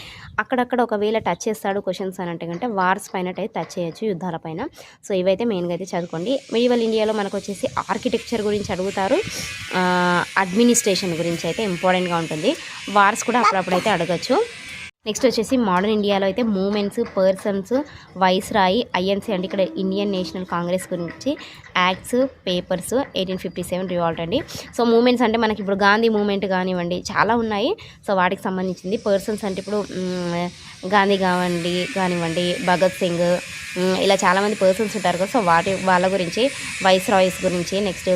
అక్కడక్కడ ఒకవేళ టచ్ చేస్తాడు క్వశ్చన్స్ అని అంటే వార్స్ పైన అయితే టచ్ చేయొచ్చు, యుద్ధాల పైన. సో ఇవైతే మెయిన్గా అయితే చదువుకోండి. మిడివల్ ఇండియాలో మనకు వచ్చేసి ఆర్కిటెక్చర్ గురించి అడుగుతారు, అడ్మినిస్ట్రేషన్ గురించి అయితే ఇంపార్టెంట్గా ఉంటుంది. వార్స్ కూడా అప్పుడప్పుడు అయితే అడగచ్చు. నెక్స్ట్ వచ్చేసి మోడర్న్ ఇండియాలో అయితే మూమెంట్స్, పర్సన్స్, వైస్రాయి, ఐఎన్సీ అంటే ఇక్కడ ఇండియన్ నేషనల్ కాంగ్రెస్ గురించి, యాక్ట్స్, పేపర్స్, 1857 రివాల్ట్ అండి. సో మూమెంట్స్ అంటే మనకి ఇప్పుడు గాంధీ మూమెంట్ కానివ్వండి చాలా ఉన్నాయి, సో వాటికి సంబంధించింది. పర్సన్స్ అంటే ఇప్పుడు గాంధీ కానివ్వండి, భగత్ సింగ్, ఇలా చాలామంది పర్సన్స్ ఉంటారు కదా, సో వాళ్ళ గురించి, వైస్రాయిస్ గురించి. నెక్స్ట్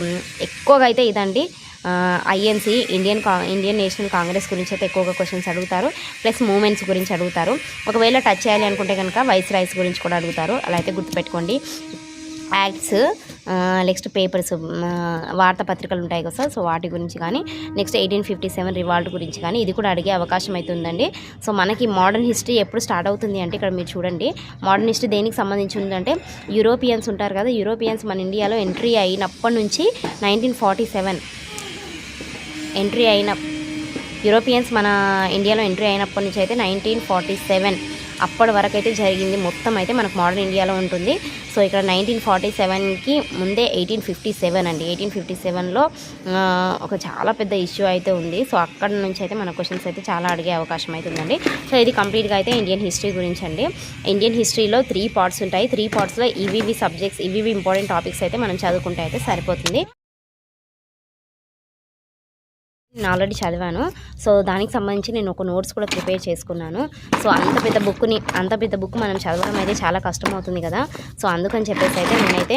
ఎక్కువగా అయితే ఇదండి ఐఎన్సీ ఇండియన్ నేషనల్ కాంగ్రెస్ గురించి అయితే ఎక్కువగా క్వశ్చన్స్ అడుగుతారు, ప్లస్ మూమెంట్స్ గురించి అడుగుతారు. ఒకవేళ టచ్ చేయాలి అనుకుంటే కనుక వైస్రాయిస్ గురించి కూడా అడుగుతారు, అలా అయితే గుర్తుపెట్టుకోండి. యాక్ట్స్, నెక్స్ట్ పేపర్స్, వార్తాపత్రికలు ఉంటాయి కదా సార్, సో వాటి గురించి కానీ, నెక్స్ట్ 1857 రివాల్ట్ గురించి కానీ ఇది కూడా అడిగే అవకాశం అయితే ఉందండి. సో మనకి మోడర్న్ హిస్టరీ ఎప్పుడు స్టార్ట్ అవుతుంది అంటే ఇక్కడ మీరు చూడండి, మోడర్న్ హిస్టరీ దేనికి సంబంధించి ఉందంటే యూరోపియన్స్ ఉంటారు కదా, యూరోపియన్స్ మన ఇండియాలో ఎంట్రీ అయినప్పటి నుంచి 1947 యూరోపియన్స్ మన ఇండియాలో ఎంట్రీ అయినప్పటి నుంచి అయితే 1947 అప్పటి వరకు అయితే జరిగింది మొత్తం అయితే మనకు మోడర్న్ ఇండియాలో ఉంటుంది. సో ఇక్కడ 1947కి ముందే 1857 అండి. 1857లో ఒక చాలా పెద్ద ఇష్యూ అయితే ఉంది. సో అక్కడ నుంచి అయితే మన క్వశ్చన్స్ అయితే చాలా అడిగే అవకాశం అయితే ఉందండి. సో ఇది కంప్లీట్గా అయితే ఇండియన్ హిస్టరీ గురించి అండి. ఇండియన్ హిస్టరీలో 3 పార్ట్స్ ఉంటాయి. 3 పార్ట్స్లో ఇవి సబ్జెక్ట్స్ ఇవి ఇంపార్టెంట్ టాపిక్స్ అయితే మనం చదువుకుంటే అయితే సరిపోతుంది. నేను ఆల్రెడీ చదివాను. సో దానికి సంబంధించి నేను ఒక నోట్స్ కూడా ప్రిపేర్ చేసుకున్నాను. సో అంత పెద్ద బుక్ మనం చదవడం అయితే చాలా కష్టం అవుతుంది కదా. సో అందుకని చెప్పేసి అయితే నేనైతే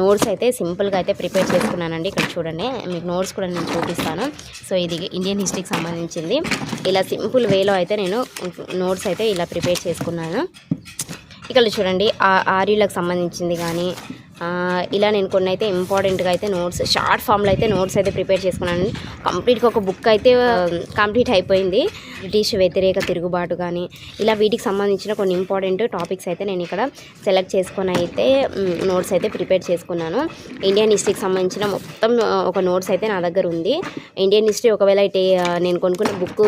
నోట్స్ అయితే సింపుల్గా అయితే ప్రిపేర్ చేసుకున్నానండి. ఇక్కడ చూడండి, మీకు నోట్స్ కూడా నేను చూపిస్తాను. సో ఇది ఇండియన్ హిస్టరీకి సంబంధించింది. ఇలా సింపుల్ వేలో అయితే నేను నోట్స్ అయితే ఇలా ప్రిపేర్ చేసుకున్నాను. ఇక్కడ చూడండి, ఆర్యులకు సంబంధించింది కానీ ఇలా నేను కొన్ని అయితే ఇంపార్టెంట్గా అయితే నోట్స్ షార్ట్ ఫామ్లో అయితే నోట్స్ అయితే ప్రిపేర్ చేసుకున్నాను. కంప్లీట్గా ఒక బుక్ అయితే కంప్లీట్ అయిపోయింది. బ్రిటిష్ వ్యతిరేక తిరుగుబాటు కానీ ఇలా వీటికి సంబంధించిన కొన్ని ఇంపార్టెంట్ టాపిక్స్ అయితే నేను ఇక్కడ సెలెక్ట్ చేసుకొని అయితే నోట్స్ అయితే ప్రిపేర్ చేసుకున్నాను. ఇండియన్ హిస్టరీకి సంబంధించిన మొత్తం ఒక నోట్స్ అయితే నా దగ్గర ఉంది. ఇండియన్ హిస్టరీ ఒకవేళ అయితే నేను కొనుక్కున్న బుక్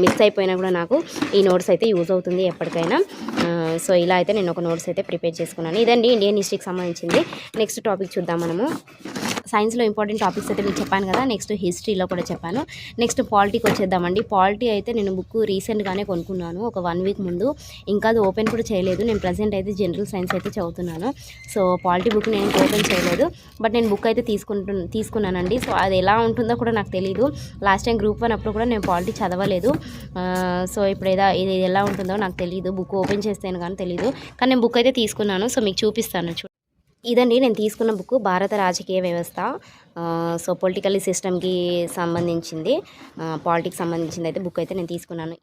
మిస్ అయిపోయినా కూడా నాకు ఈ నోట్స్ అయితే యూజ్ అవుతుంది ఎప్పటికైనా. సో ఇలా అయితే నేను ఒక నోట్స్ అయితే ప్రిపేర్ చేసుకున్నాను. ఇదండి ఇండియన్ హిస్టరీకి సంబంధించింది. నెక్స్ట్ టాపిక్ చూద్దాం మనము. సైన్స్లో ఇంపార్టెంట్ టాపిక్స్ అయితే మీకు చెప్పాను కదా. నెక్స్ట్ హిస్టరీలో కూడా చెప్పాను. నెక్స్ట్ పాలిటీకి వచ్చేద్దామండి. పాలిటీ అయితే నేను బుక్ రీసెంట్గానే కొనుక్కున్నాను, ఒక 1 వీక్ ముందు. ఇంకా అది ఓపెన్ కూడా చేయలేదు. నేను ప్రజెంట్ అయితే జనరల్ సైన్స్ అయితే చదువుతున్నాను. సో పాలిటీ బుక్ నేను ఓపెన్ చేయలేదు, బట్ నేను బుక్ అయితే తీసుకున్నానండి. సో అది ఎలా ఉంటుందో కూడా నాకు తెలియదు. లాస్ట్ టైం గ్రూప్ 1 అప్పుడు కూడా నేను పాలిటీ చదవలేదు. సో ఇప్పుడు ఇది ఎలా ఉంటుందో నాకు తెలియదు. బుక్ ఓపెన్ చేస్తేనే కానీ తెలియదు, కానీ నేను బుక్ అయితే తీసుకున్నాను. సో మీకు చూపిస్తాను. ఇదండి నేను తీసుకున్న బుక్, భారత రాజకీయ వ్యవస్థ. సో పొలిటికల్ సిస్టమ్కి సంబంధించింది, పాలిటిక్స్ సంబంధించింది అయితే బుక్ అయితే నేను తీసుకున్నాను.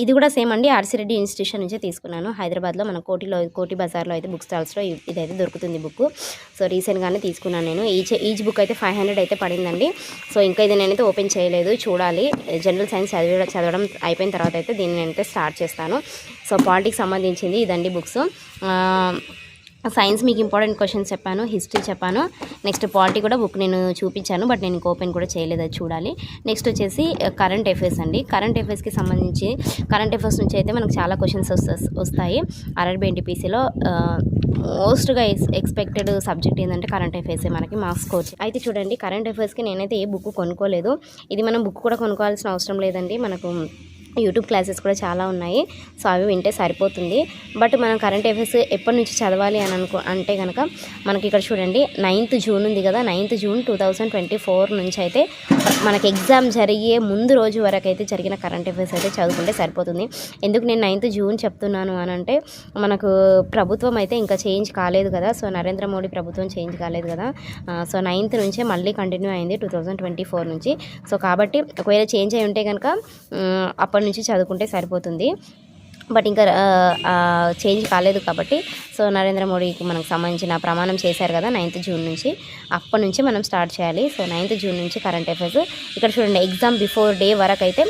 ఇది కూడా సేమ్ అండి, ఆర్సిరెడ్డి ఇన్స్టిట్యూషన్ నుంచే తీసుకున్నాను. హైదరాబాద్లో మన కోటి బజార్లో అయితే బుక్ స్టాల్స్లో ఇదైతే దొరుకుతుంది బుక్. సో రీసెంట్గానే తీసుకున్నాను నేను. ఈచ్ బుక్ అయితే 500 అయితే పడిందండి. సో ఇంకా ఇది నేనైతే ఓపెన్ చేయలేదు, చూడాలి. జనరల్ సైన్స్ చదవడం అయిపోయిన తర్వాత అయితే దీన్ని నేనైతే స్టార్ట్ చేస్తాను. సో పాలిటిక్స్ సంబంధించింది ఇదండి బుక్స్. సైన్స్ మీకు ఇంపార్టెంట్ క్వశ్చన్స్ చెప్పాను, హిస్టరీ చెప్పాను. నెక్స్ట్ పాలిటీ కూడా బుక్ నేను చూపించాను, బట్ నేను ఓపెన్ కూడా చేయలేదు, అది చూడాలి. నెక్స్ట్ వచ్చేసి కరెంట్ అఫైర్స్ అండి. కరెంట్ అఫైర్స్కి సంబంధించి కరెంట్ అఫైర్స్ నుంచి అయితే మనకు చాలా క్వశ్చన్స్ వస్తాయి. ఆర్ఆర్బీ ఎన్టీపీసీలో మోస్ట్గా ఎక్స్పెక్టెడ్ సబ్జెక్ట్ ఏంటంటే కరెంట్ అఫైర్సే మనకి మార్క్స్ కోచ్. అయితే చూడండి, కరెంట్ అఫైర్స్కి నేనైతే ఏ బుక్ కొనుక్కోలేదు. ఇది మనం బుక్ కూడా కొనుక్కోవాల్సిన అవసరం లేదండి. మనకు యూట్యూబ్ క్లాసెస్ కూడా చాలా ఉన్నాయి. సో అవి వింటే సరిపోతుంది. బట్ మనం కరెంట్ అఫైర్స్ ఎప్పటి నుంచి చదవాలి అని అంటే కనుక మనకి ఇక్కడ చూడండి, 9th జూన్ ఉంది కదా. 9th జూన్ 2024 నుంచి అయితే మనకి ఎగ్జామ్ జరిగే ముందు రోజు వరకు అయితే జరిగిన కరెంట్ అఫైర్స్ అయితే చదువుకుంటే సరిపోతుంది. ఎందుకు నేను 9th జూన్ చెప్తున్నాను అని అంటే, మనకు ప్రభుత్వం అయితే ఇంకా చేంజ్ కాలేదు కదా. సో నరేంద్ర మోడీ ప్రభుత్వం చేంజ్ కాలేదు కదా. సో 9th నుంచే మళ్ళీ కంటిన్యూ అయింది 2024 నుంచి. సో కాబట్టి ఒకవేళ చేంజ్ అయి ఉంటే కనుక అప్పటి నుంచి చదువుకుంటే సరిపోతుంది. బట్ ఇంకా చేంజ్ కాలేదు కాబట్టి, సో నరేంద్ర మోడీకి మనకు సంబంధించిన ప్రమాణం చేశారు కదా 9th జూన్ నుంచి, అప్పటి నుంచి మనం స్టార్ట్ చేయాలి. సో 9th జూన్ నుంచి కరెంట్ అఫైర్స్ ఇక్కడ చూడండి, ఎగ్జామ్ బిఫోర్ డే వరకు అయితే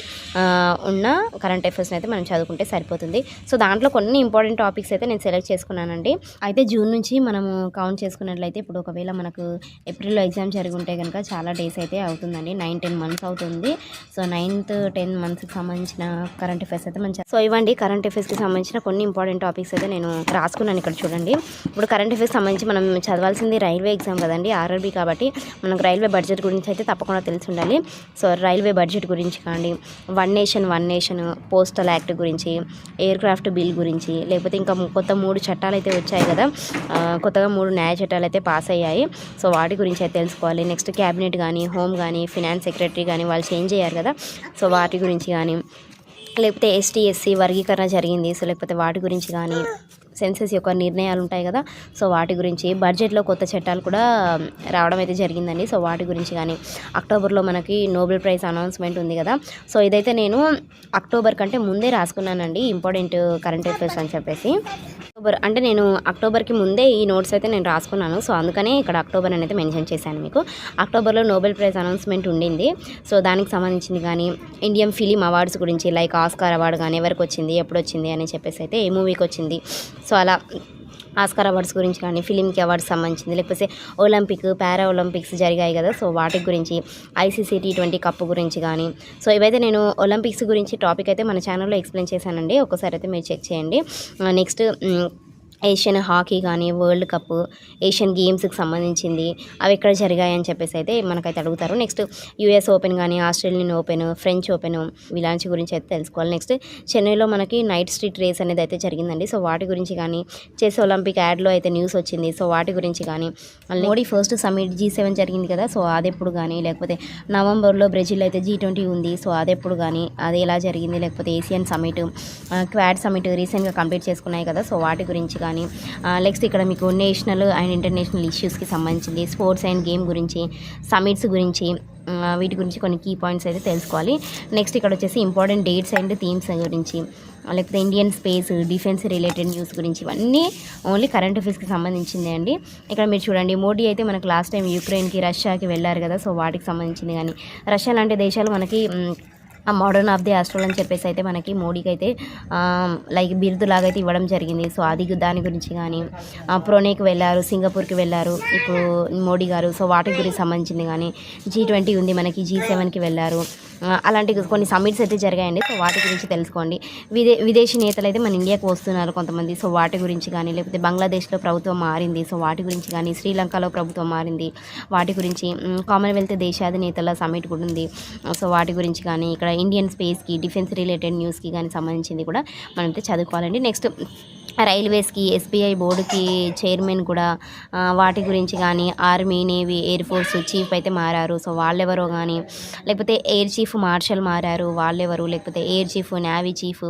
ఉన్న కరెంట్ అఫైర్స్ని అయితే మనం చదువుకుంటే సరిపోతుంది. సో దాంట్లో కొన్ని ఇంపార్టెంట్ టాపిక్స్ అయితే నేను సెలెక్ట్ చేసుకున్నానండి. అయితే జూన్ నుంచి మనము కౌంట్ చేసుకున్నట్లయితే ఇప్పుడు ఒకవేళ మనకు ఏప్రిల్లో ఎగ్జామ్ జరిగి ఉంటే కనుక చాలా డేస్ అయితే అవుతుందండి, 9-10 months అవుతుంది. సో 9-10 monthsకి సంబంధించిన కరెంట్ అఫైర్స్ అయితే మనం సో ఇవ్వండి కరెంట్ అఫైర్స్కి సంబంధించిన కొన్ని ఇంపార్టెంట్ టాపిక్స్ అయితే నేను రాసుకున్నాను. ఇక్కడ చూడండి, ఇప్పుడు కరెంట్ అఫైర్స్ సంబంధించి మనం చదవాల్సింది రైల్వే ఎగ్జామ్ కదండి, ఆర్ఆర్బీ కాబట్టి మనకు రైల్వే బడ్జెట్ గురించి అయితే తప్పకుండా తెలిసి ఉండాలి. సో రైల్వే బడ్జెట్ గురించి కానీ, వన్ నేషన్ పోస్టల్ యాక్ట్ గురించి, ఎయిర్ క్రాఫ్ట్ బిల్ గురించి, లేకపోతే ఇంకా కొత్త 3 చట్టాలు అయితే వచ్చాయి కదా, కొత్తగా 3 న్యాయ చట్టాలు అయితే పాస్ అయ్యాయి. సో వాటి గురించి అయితే తెలుసుకోవాలి. నెక్స్ట్ క్యాబినెట్ కానీ, హోమ్ కానీ, ఫినాన్స్ సెక్రటరీ కానీ వాళ్ళు చేంజ్ అయ్యారు కదా, సో వాటి గురించి కానీ, లేకపోతే ఎస్టీ ఎస్సీ వర్గీకరణ జరిగింది, సో లేకపోతే వాటి గురించి కానీ, సెన్సెస్ యొక్క నిర్ణయాలు ఉంటాయి కదా, సో వాటి గురించి, బడ్జెట్లో కొత్త చట్టాలు కూడా రావడం అయితే జరిగిందండి. సో వాటి గురించి కానీ, అక్టోబర్లో మనకి నోబెల్ ప్రైజ్ అనౌన్స్మెంట్ ఉంది కదా, సో ఇదైతే నేను అక్టోబర్ కంటే ముందే రాసుకున్నానండి, ఇంపార్టెంట్ కరెంట్ అఫైర్స్ అని చెప్పేసి. అంటే నేను అక్టోబర్కి ముందే ఈ నోట్స్ అయితే నేను రాసుకున్నాను. సో అందుకనే ఇక్కడ అక్టోబర్ అనేది మెన్షన్ చేశాను మీకు. అక్టోబర్లో నోబెల్ ప్రైజ్ అనౌన్స్మెంట్ ఉండింది. సో దానికి సంబంధించింది కానీ, ఇండియన్ ఫిలిం అవార్డ్స్ గురించి, లైక్ ఆస్కార్ అవార్డు కానీ ఎవరికి వచ్చింది, ఎప్పుడు వచ్చింది అని చెప్పేసి అయితే, ఏ మూవీకి వచ్చింది, సో అలా ఆస్కార్ అవార్డ్స్ గురించి కానీ, ఫిలింకి అవార్డ్స్ సంబంధించింది, లేకపోతే ఒలింపిక్, పారా ఒలింపిక్స్ జరిగాయి కదా, సో వాటి గురించి, ఐసీసీ T20 కప్ గురించి కానీ, సో ఇవైతే నేను ఒలింపిక్స్ గురించి టాపిక్ అయితే మన ఛానల్లో ఎక్స్ప్లెయిన్ చేశానండి. ఒకసారి అయితే మీరు చెక్ చేయండి. నెక్స్ట్ ఏషియన్ హాకీ కానీ, వరల్డ్ కప్, ఏషియన్ గేమ్స్కి సంబంధించింది అవి ఎక్కడ జరిగాయని చెప్పేసి అయితే మనకైతే అడుగుతారు. నెక్స్ట్ యూఎస్ ఓపెన్ కానీ, ఆస్ట్రేలియన్ ఓపెన్, ఫ్రెంచ్ ఓపెన్ వీలాంటి గురించి అయితే తెలుసుకోవాలి. నెక్స్ట్ చెన్నైలో మనకి నైట్ స్ట్రీట్ రేస్ అనేది అయితే జరిగిందండి. సో వాటి గురించి కానీ, చెస్ ఒలింపిక్ యాడ్లో అయితే న్యూస్ వచ్చింది. సో వాటి గురించి కానీ, మోడీ ఫస్ట్ సమిట్ G7 జరిగింది కదా, సో అదెప్పుడు కానీ, లేకపోతే నవంబర్లో బ్రెజిల్ అయితే G20 ఉంది. సో అదెప్పుడు కానీ, అది ఎలా జరిగింది, లేకపోతే ఏషియన్ సమిట్, క్వాడ్ సమిట్ రీసెంట్గా కంప్లీట్ చేసుకున్నాయి కదా, సో వాటి గురించి కానీ, నెక్స్ట్ ఇక్కడ మీకు నేషనల్ అండ్ ఇంటర్నేషనల్ ఇష్యూస్కి సంబంధించింది, స్పోర్ట్స్ అండ్ గేమ్ గురించి, సమిట్స్ గురించి, వీటి గురించి కొన్ని కీ పాయింట్స్ అయితే తెలుసుకోవాలి. నెక్స్ట్ ఇక్కడ వచ్చేసి ఇంపార్టెంట్ డేట్స్ అండ్ థీమ్స్ గురించి, లేకపోతే Indian space, defence related news గురించి, ఇవన్నీ ఓన్లీ కరెంట్ అఫేర్స్కి సంబంధించింది అండి. ఇక్కడ మీరు చూడండి, మోడీ అయితే మనకు లాస్ట్ టైం యుక్రెయిన్కి, రష్యాకి వెళ్ళారు కదా, సో వాటికి సంబంధించింది కానీ, రష్యా లాంటి దేశాలు మనకి మోడర్న్ ఆఫ్ ది ఆస్ట్రోల్ అని చెప్పేసి అయితే మనకి మోడీకి అయితే లైక్ బిరుదులాగా అయితే ఇవ్వడం జరిగింది. సో అది దాని గురించి కానీ, ప్రోనేకి వెళ్ళారు, సింగపూర్కి వెళ్ళారు ఇప్పుడు మోడీ గారు, సో వాటి గురించి సంబంధించింది కానీ, G20 ఉంది మనకి, G7కి వెళ్ళారు, అలాంటి కొన్ని సమిట్స్ అయితే జరిగాయండి. సో వాటి గురించి తెలుసుకోండి. విదేశీ నేతలు అయితే మన ఇండియాకు వస్తున్నారు కొంతమంది, సో వాటి గురించి కానీ, లేకపోతే బంగ్లాదేశ్లో ప్రభుత్వం మారింది, సో వాటి గురించి కానీ, శ్రీలంకలో ప్రభుత్వం మారింది, వాటి గురించి, కామన్వెల్త్ దేశాధినేతల సమిట్ కూడా ఉంది, సో వాటి గురించి కానీ, ఇక్కడ ఇండియన్ స్పేస్కి, డిఫెన్స్ రిలేటెడ్ న్యూస్కి కానీ సంబంధించింది కూడా మనమైతే చదువుకోవాలండి. నెక్స్ట్ రైల్వేస్కి, SBI బోర్డుకి చైర్మన్ కూడా, వాటి గురించి కానీ, army, navy, air force chief అయితే మారారు, సో వాళ్ళెవరో కానీ, లేకపోతే ఎయిర్ చీఫ్ మార్షల్ మారారు, వాళ్ళెవరు, లేకపోతే ఎయిర్ చీఫ్, నేవీ చీఫ్,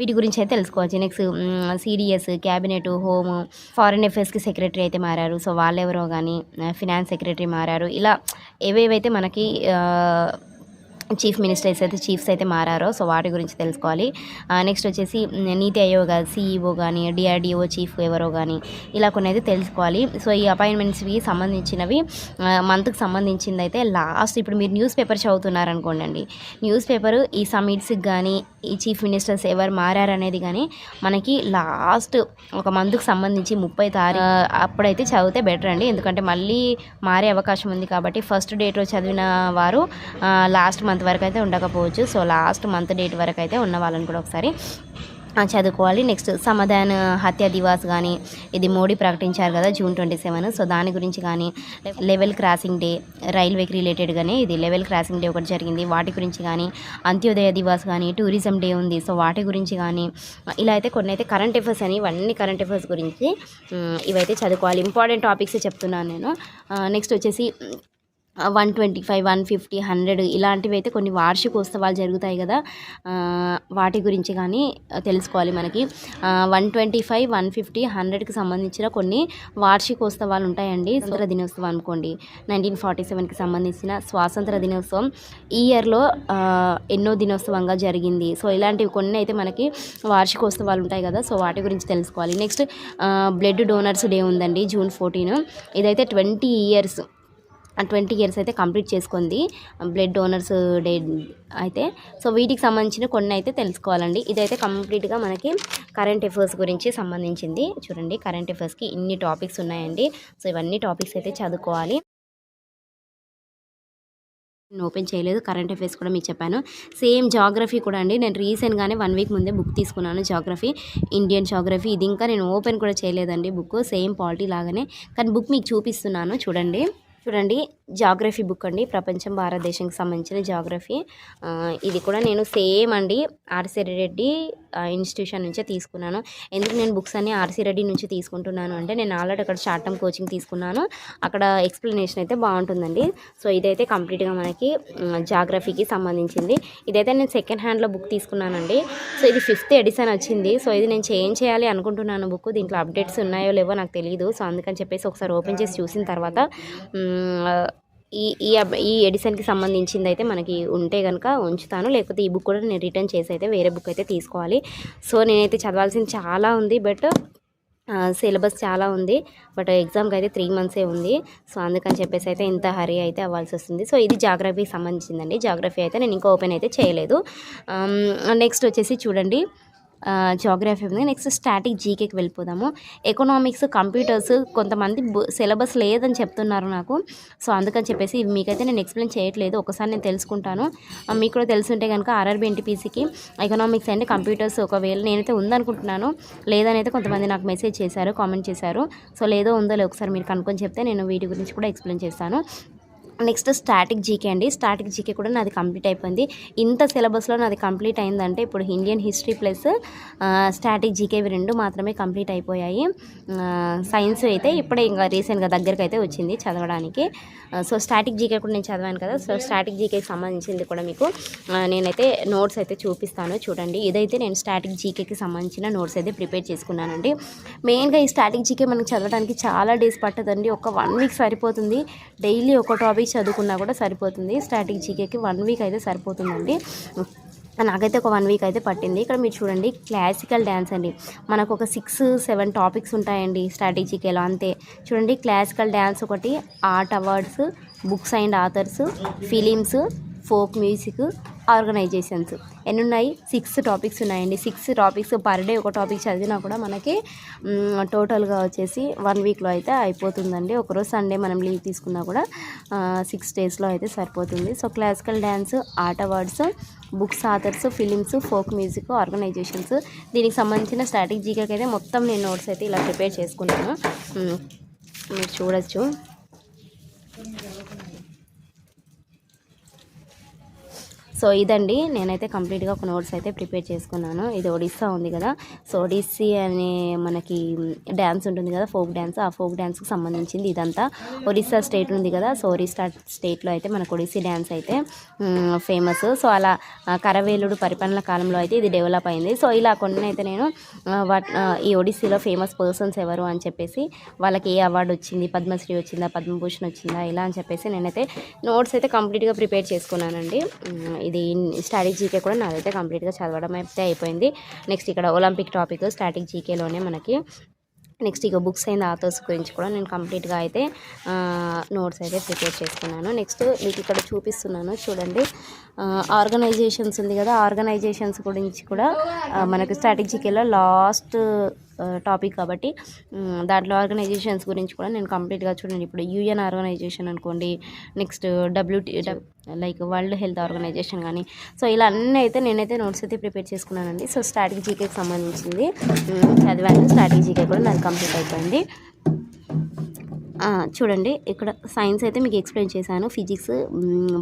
వీటి గురించి అయితే తెలుసుకోవచ్చు. Next CDS, cabinet, home, foreign అఫేర్స్కి సెక్రటరీ అయితే మారారు, సో వాళ్ళెవరో కానీ, ఫినాన్స్ సెక్రటరీ మారారు, ఇలా ఏవేవైతే మనకి చీఫ్ మినిస్టర్స్ అయితే చీఫ్స్ అయితే మారారో, సో వాటి గురించి తెలుసుకోవాలి. నెక్స్ట్ వచ్చేసి నీతి ఆయోగ్ CEO కానీ, DRDO చీఫ్ ఎవరో కానీ, ఇలా కొన్ని అయితే తెలుసుకోవాలి. సో ఈ అపాయింట్మెంట్స్కి సంబంధించినవి మంత్కి సంబంధించింది అయితే లాస్ట్, ఇప్పుడు మీరు న్యూస్ పేపర్ చదువుతున్నారనుకోండి అండి, న్యూస్ పేపర్ ఈ సమిట్స్కి కానీ, ఈ చీఫ్ మినిస్టర్స్ ఎవరు మారారనేది కానీ మనకి లాస్ట్ ఒక మంత్కి సంబంధించి 30 తారీఖు అప్పుడైతే చదివితే బెటర్ అండి. ఎందుకంటే మళ్ళీ మారే అవకాశం ఉంది కాబట్టి ఫస్ట్ డేట్లో చదివిన వారు లాస్ట్ మంత్ వరకు అయితే ఉండకపోవచ్చు. సో లాస్ట్ మంత్ డేట్ వరకు అయితే ఉన్న వాళ్ళని కూడా ఒకసారి చదువుకోవాలి. నెక్స్ట్ సమాధాన్ హత్య దివాస్ కానీ, ఇది మోడీ ప్రకటించారు కదా June 27, సో దాని గురించి కానీ, లెవెల్ క్రాసింగ్ డే, రైల్వేకి రిలేటెడ్గానే ఇది లెవెల్ క్రాసింగ్ డే ఒకటి జరిగింది, వాటి గురించి కానీ, అంత్యోదయ దివాస్ కానీ, టూరిజం డే ఉంది, సో వాటి గురించి కానీ, ఇలా అయితే కొన్ని అయితే కరెంట్ అఫేర్స్ అని, ఇవన్నీ కరెంట్ అఫేర్స్ గురించి ఇవైతే చదువుకోవాలి. ఇంపార్టెంట్ టాపిక్స్ చెప్తున్నాను నేను. నెక్స్ట్ వచ్చేసి 125, 150, 100 ఇలాంటివి అయితే కొన్ని వార్షికోత్సవాలు జరుగుతాయి కదా, వాటి గురించి కానీ తెలుసుకోవాలి. మనకి 125, 150, 100కి సంబంధించిన కొన్ని వార్షికోత్సవాలు ఉంటాయండి. స్వాతంత్ర దినోత్సవం అనుకోండి, 1947కి సంబంధించిన స్వాతంత్ర దినోత్సవం ఈ ఇయర్లో ఎన్నో దినోత్సవంగా జరిగింది. సో ఇలాంటివి కొన్ని అయితే మనకి వార్షికోత్సవాలు ఉంటాయి కదా, సో వాటి గురించి తెలుసుకోవాలి. నెక్స్ట్ బ్లడ్ డోనర్స్ డే ఉందండి June 14, ఇదైతే 20 ఇయర్స్ అయితే కంప్లీట్ చేసుకుంది బ్లడ్ డోనర్స్ డే అయితే. సో వీటికి సంబంధించిన కొన్ని అయితే తెలుసుకోవాలండి. ఇదైతే కంప్లీట్గా మనకి కరెంట్ అఫైర్స్ గురించి సంబంధించింది. చూడండి, కరెంట్ అఫైర్స్కి ఇన్ని టాపిక్స్ ఉన్నాయండి. సో ఇవన్నీ టాపిక్స్ అయితే చదువుకోవాలి. నేను ఓపెన్ చేయలేదు, కరెంట్ అఫైర్స్ కూడా మీకు చెప్పాను. సేమ్ జాగ్రఫీ కూడా అండి, నేను రీసెంట్గానే 1 వీక్ ముందే బుక్ తీసుకున్నాను, జాగ్రఫీ, ఇండియన్ జాగ్రఫీ. ఇది ఇంకా నేను ఓపెన్ కూడా చేయలేదండి బుక్, సేమ్ పాలిటీ లాగానే, కానీ బుక్ మీకు చూపిస్తున్నాను చూడండి. జాగ్రఫీ బుక్ అండి, ప్రపంచం, భారతదేశానికి సంబంధించిన జాగ్రఫీ. ఇది కూడా నేను సేమ్ అండి ఆర్సి రెడ్డి ఇన్స్టిట్యూషన్ నుంచే తీసుకున్నాను. ఎందుకు నేను బుక్స్ అన్ని ఆర్సి రెడ్డి నుంచి తీసుకుంటున్నాను అంటే, నేను ఆల్రెడీ అక్కడ షార్ట్ టర్మ్ కోచింగ్ తీసుకున్నాను, అక్కడ ఎక్స్ప్లెనేషన్ అయితే బాగుంటుందండి. సో ఇదైతే కంప్లీట్గా మనకి జాగ్రఫీకి సంబంధించింది. ఇదైతే నేను సెకండ్ హ్యాండ్లో బుక్ తీసుకున్నానండి. సో ఇది 5th ఎడిషన్ వచ్చింది. సో ఇది నేను చేంజ్ చేయాలి అనుకుంటున్నాను బుక్, దీంట్లో అప్డేట్స్ ఉన్నాయో లేవో నాకు తెలియదు. సో అందుకని చెప్పేసి ఒకసారి ఓపెన్ చేసి చూసిన తర్వాత ఈ ఎడిషన్కి సంబంధించింది అయితే మనకి ఉంటే కనుక ఉంచుతాను, లేకపోతే ఈ బుక్ కూడా నేను రిటర్న్ చేసి అయితే వేరే బుక్ అయితే తీసుకోవాలి. సో నేనైతే చదవాల్సింది చాలా ఉంది, బట్ సిలబస్ చాలా ఉంది, బట్ ఎగ్జామ్కి అయితే 3 months ఉంది. సో అందుకని చెప్పేసి అయితే ఇంత హరీ అయితే అవ్వాల్సి వస్తుంది. సో ఇది జాగ్రఫీకి సంబంధించిందండి. జాగ్రఫీ అయితే నేను ఇంకా ఓపెన్ అయితే చేయలేదు. నెక్స్ట్ వచ్చేసి చూడండి, జియోగ్రఫీ ఉంది. నెక్స్ట్ స్టాటిక్ జీకేకి వెళ్ళిపోదాము. ఎకనామిక్స్, కంప్యూటర్స్ కొంతమంది సిలబస్ లేదని చెప్తున్నారు నాకు. సో అందుకని చెప్పేసి ఇవి మీకైతే నేను ఎక్స్ప్లెయిన్ చేయట్లేదు, ఒకసారి నేను తెలుసుకుంటాను. మీకు కూడా తెలుసుంటే కనుక ఆర్ఆర్బీ ఎన్టీపీసీకి ఎకనామిక్స్ అండ్ కంప్యూటర్స్ ఒకవేళ నేనైతే ఉందనుకుంటున్నాను, లేదని అయితే కొంతమంది నాకు మెసేజ్ చేశారు, కామెంట్ చేశారు. సో లేదో ఉందో ఒకసారి మీరు కనుక్కొని చెప్తే నేను వీటి గురించి కూడా ఎక్స్ప్లెయిన్ చేస్తాను. నెక్స్ట్ స్టాటిక్ జీకే అండి. స్టాటిక్ జీకే కూడా నాది కంప్లీట్ అయిపోయింది. ఇంత సిలబస్లో నాది కంప్లీట్ అయిందంటే ఇప్పుడు Indian history plus static GK ఇవి 2 మాత్రమే కంప్లీట్ అయిపోయాయి. సైన్స్ అయితే ఇప్పుడే ఇంకా రీసెంట్గా దగ్గరికి అయితే వచ్చింది చదవడానికి. సో స్టాటిక్ జీకే కూడా నేను చదివాను కదా. సో స్టాటిక్ జీకేకి సంబంధించింది కూడా మీకు నేనైతే నోట్స్ అయితే చూపిస్తాను చూడండి. ఇదైతే నేను స్టాటిక్ జీకేకి సంబంధించిన నోట్స్ అయితే ప్రిపేర్ చేసుకున్నానండి. మెయిన్గా ఈ స్టాటిక్ జీకే మనకు చదవడానికి చాలా డేస్ పట్టదండి. ఒక 1 వీక్ సరిపోతుంది. డైలీ ఒక టాపిక్ చదువుకున్నా కూడా సరిపోతుంది. స్టాటిక్ జీకేకి 1 వీక్ అయితే సరిపోతుందండి. నాకైతే ఒక 1 వీక్ అయితే పట్టింది. ఇక్కడ మీరు చూడండి క్లాసికల్ డ్యాన్స్ అండి. మనకు ఒక 6-7 టాపిక్స్ ఉంటాయండి స్టాటిక్ జీకేలో అంతే. చూడండి క్లాసికల్ డ్యాన్స్ ఒకటి, art awards, books and authors, films, folk music, organisations ఎన్ని ఉన్నాయి? 6 టాపిక్స్ ఉన్నాయండి. 6 టాపిక్స్ పర్ డే ఒక టాపిక్ చదివినా కూడా మనకి టోటల్గా వచ్చేసి 1 వీక్లో అయితే అయిపోతుందండి. ఒకరోజు సండే మనం లీవ్ తీసుకున్నా కూడా 6 డేస్లో అయితే సరిపోతుంది. So classical dance, art awards, books authors, films, folk music, organisations దీనికి సంబంధించిన స్టాటిక్ జీకేకి అయితే మొత్తం నేను నోట్స్ అయితే ఇలా ప్రిపేర్ చేసుకున్నాను. మీరు చూడొచ్చు. సో ఇదండి నేనైతే కంప్లీట్గా ఒక నోట్స్ అయితే ప్రిపేర్ చేసుకున్నాను. ఇది ఒడిస్సా ఉంది కదా. సో ఒడిస్సీ అనే మనకి డ్యాన్స్ ఉంటుంది కదా, ఫోక్ డ్యాన్స్. ఆ ఫోక్ డ్యాన్స్కి సంబంధించింది ఇదంతా. ఒడిస్సా స్టేట్ ఉంది కదా. సో ఒడిస్సా స్టేట్లో అయితే మనకు ఒడిస్సీ డ్యాన్స్ అయితే ఫేమస్. సో అలా కరవేలుడు పరిపాలన కాలంలో అయితే ఇది డెవలప్ అయింది. సో ఇలా కొన్ని అయితే నేను ఈ ఒడిస్సీలో ఫేమస్ పర్సన్స్ ఎవరు అని చెప్పేసి వాళ్ళకి ఏ అవార్డు వచ్చింది, పద్మశ్రీ వచ్చిందా, పద్మభూషణ్ వచ్చిందా, ఇలా అని చెప్పేసి నేనైతే నోట్స్ అయితే కంప్లీట్గా ప్రిపేర్ చేసుకున్నానండి. ఇది స్టాటిక్ జీకే కూడా నాదైతే కంప్లీట్గా చదవడం అయితే అయిపోయింది. నెక్స్ట్ ఇక్కడ ఒలింపిక్ టాపిక్ స్టాటిక్ జీకేలోనే మనకి. నెక్స్ట్ ఇక బుక్స్ అండ్ ఆథర్స్ గురించి కూడా నేను కంప్లీట్గా అయితే నోట్స్ అయితే ప్రిపేర్ చేసుకున్నాను. నెక్స్ట్ మీకు ఇక్కడ చూపిస్తున్నాను చూడండి. ఆర్గనైజేషన్స్ ఉంది కదా. ఆర్గనైజేషన్స్ గురించి కూడా మనకు స్టాటిక్ జీకేలో లాస్ట్ టాపిక్ కాబట్టి దాంట్లో ఆర్గనైజేషన్స్ గురించి కూడా నేను కంప్లీట్గా చూడండి. ఇప్పుడు యూఎన్ ఆర్గనైజేషన్ అనుకోండి, next like world health organisation కానీ. సో ఇలా అన్నీ అయితే నేనైతే నోట్స్ అయితే ప్రిపేర్ చేసుకున్నానండి. సో స్టాటిక్ జీకేకి సంబంధించింది చదివాను. స్టాటిక్ జీకే కూడా నాకు కంప్లీట్ అయిపోయింది. చూడండి ఇక్కడ సైన్స్ అయితే మీకు ఎక్స్ప్లెయిన్ చేశాను. ఫిజిక్స్,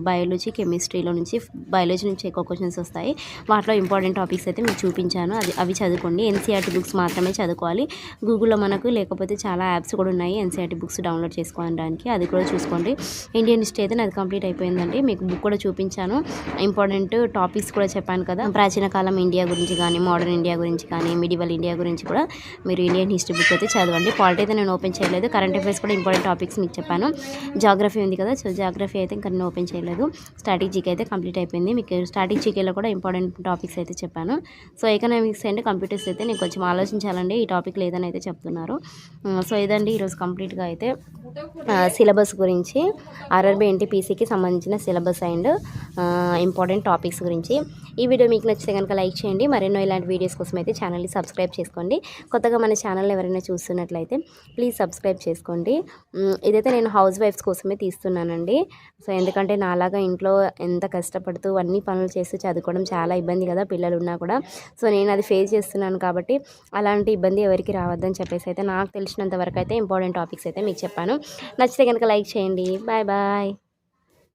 బయాలజీ, కెమిస్ట్రీలో నుంచి బయాలజీ నుంచి ఎక్కువ క్వశ్చన్స్ వస్తాయి. వాటిలో ఇంపార్టెంట్ టాపిక్స్ అయితే మీకు చూపించాను. అవి చదువుకోండి. ఎన్సీఆర్టీ బుక్స్ మాత్రమే చదువుకోవాలి. గూగుల్లో మనకు లేకపోతే చాలా యాప్స్ కూడా ఉన్నాయి ఎన్సీఆర్టీ బుక్స్ డౌన్లోడ్ చేసుకోవడానికి, అది కూడా చూసుకోండి. ఇండియన్ హిస్టరీ అయితే నాది కంప్లీట్ అయిపోయిందండి. మీకు బుక్ కూడా చూపించాను. ఇంపార్టెంట్ టాపిక్స్ కూడా చెప్పాను కదా. ప్రాచీన కాలం ఇండియా గురించి కానీ, మోడర్న్ ఇండియా గురించి కానీ, మిడివల్ ఇండియా గురించి కూడా మీరు ఇండియన్ హిస్టరీ బుక్ అయితే చదవండి. పాలిటీ అయితే నేను ఓపెన్ చేయలేదు. కరెంట్ అఫైర్స్ కూడా ఇంపార్టెంట్ టాపిక్స్ మీకు చెప్పాను. జాగ్రఫీ ఉంది కదా. సో జాగ్రఫీ అయితే ఇంకా నేను ఓపెన్ చేయలేదు. స్టాటిక్ జీకే అయితే కంప్లీట్ అయిపోయింది. మీకు స్టాటిక్ జీకేలో కూడా ఇంపార్టెంట్ టాపిక్స్ అయితే చెప్పాను. సో ఎకనామిక్స్ అండ్ కంప్యూటర్స్ అయితే నేను కొంచెం ఆలోచించాలండి, ఈ టాపిక్ లేదని అయితే చెప్తున్నారు. సో ఇదండి ఈరోజు కంప్లీట్గా అయితే సిలబస్ గురించి, ఆర్ఆర్బీ ఎన్టీపీసీకి సంబంధించిన సిలబస్ అండ్ ఇంపార్టెంట్ టాపిక్స్ గురించి. ఈ వీడియో మీకు నచ్చితే కనుక లైక్ చేయండి. మరెన్నో ఇలాంటి వీడియోస్ కోసం అయితే ఛానల్ని సబ్స్క్రైబ్ చేసుకోండి. కొత్తగా మన ఛానల్ ఎవరైనా చూస్తున్నట్లయితే ప్లీజ్ సబ్స్క్రైబ్ చేసుకోండి. ఇదైతే నేను హౌస్ వైఫ్స్ కోసమే తీస్తున్నానండి. సో ఎందుకంటే నాలాగా ఇంట్లో ఎంత కష్టపడుతూ అన్ని పనులు చేస్తూ చదువుకోవడం చాలా ఇబ్బంది కదా, పిల్లలు ఉన్నా కూడా. సో నేను అది ఫేస్ చేస్తున్నాను కాబట్టి అలాంటి ఇబ్బంది ఎవరికి రావద్దని చెప్పేసి అయితే నాకు తెలిసినంత వరకు అయితే ఇంపార్టెంట్ టాపిక్స్ అయితే మీకు చెప్పాను. నచ్చితే కనుక లైక్ చేయండి. Bye bye.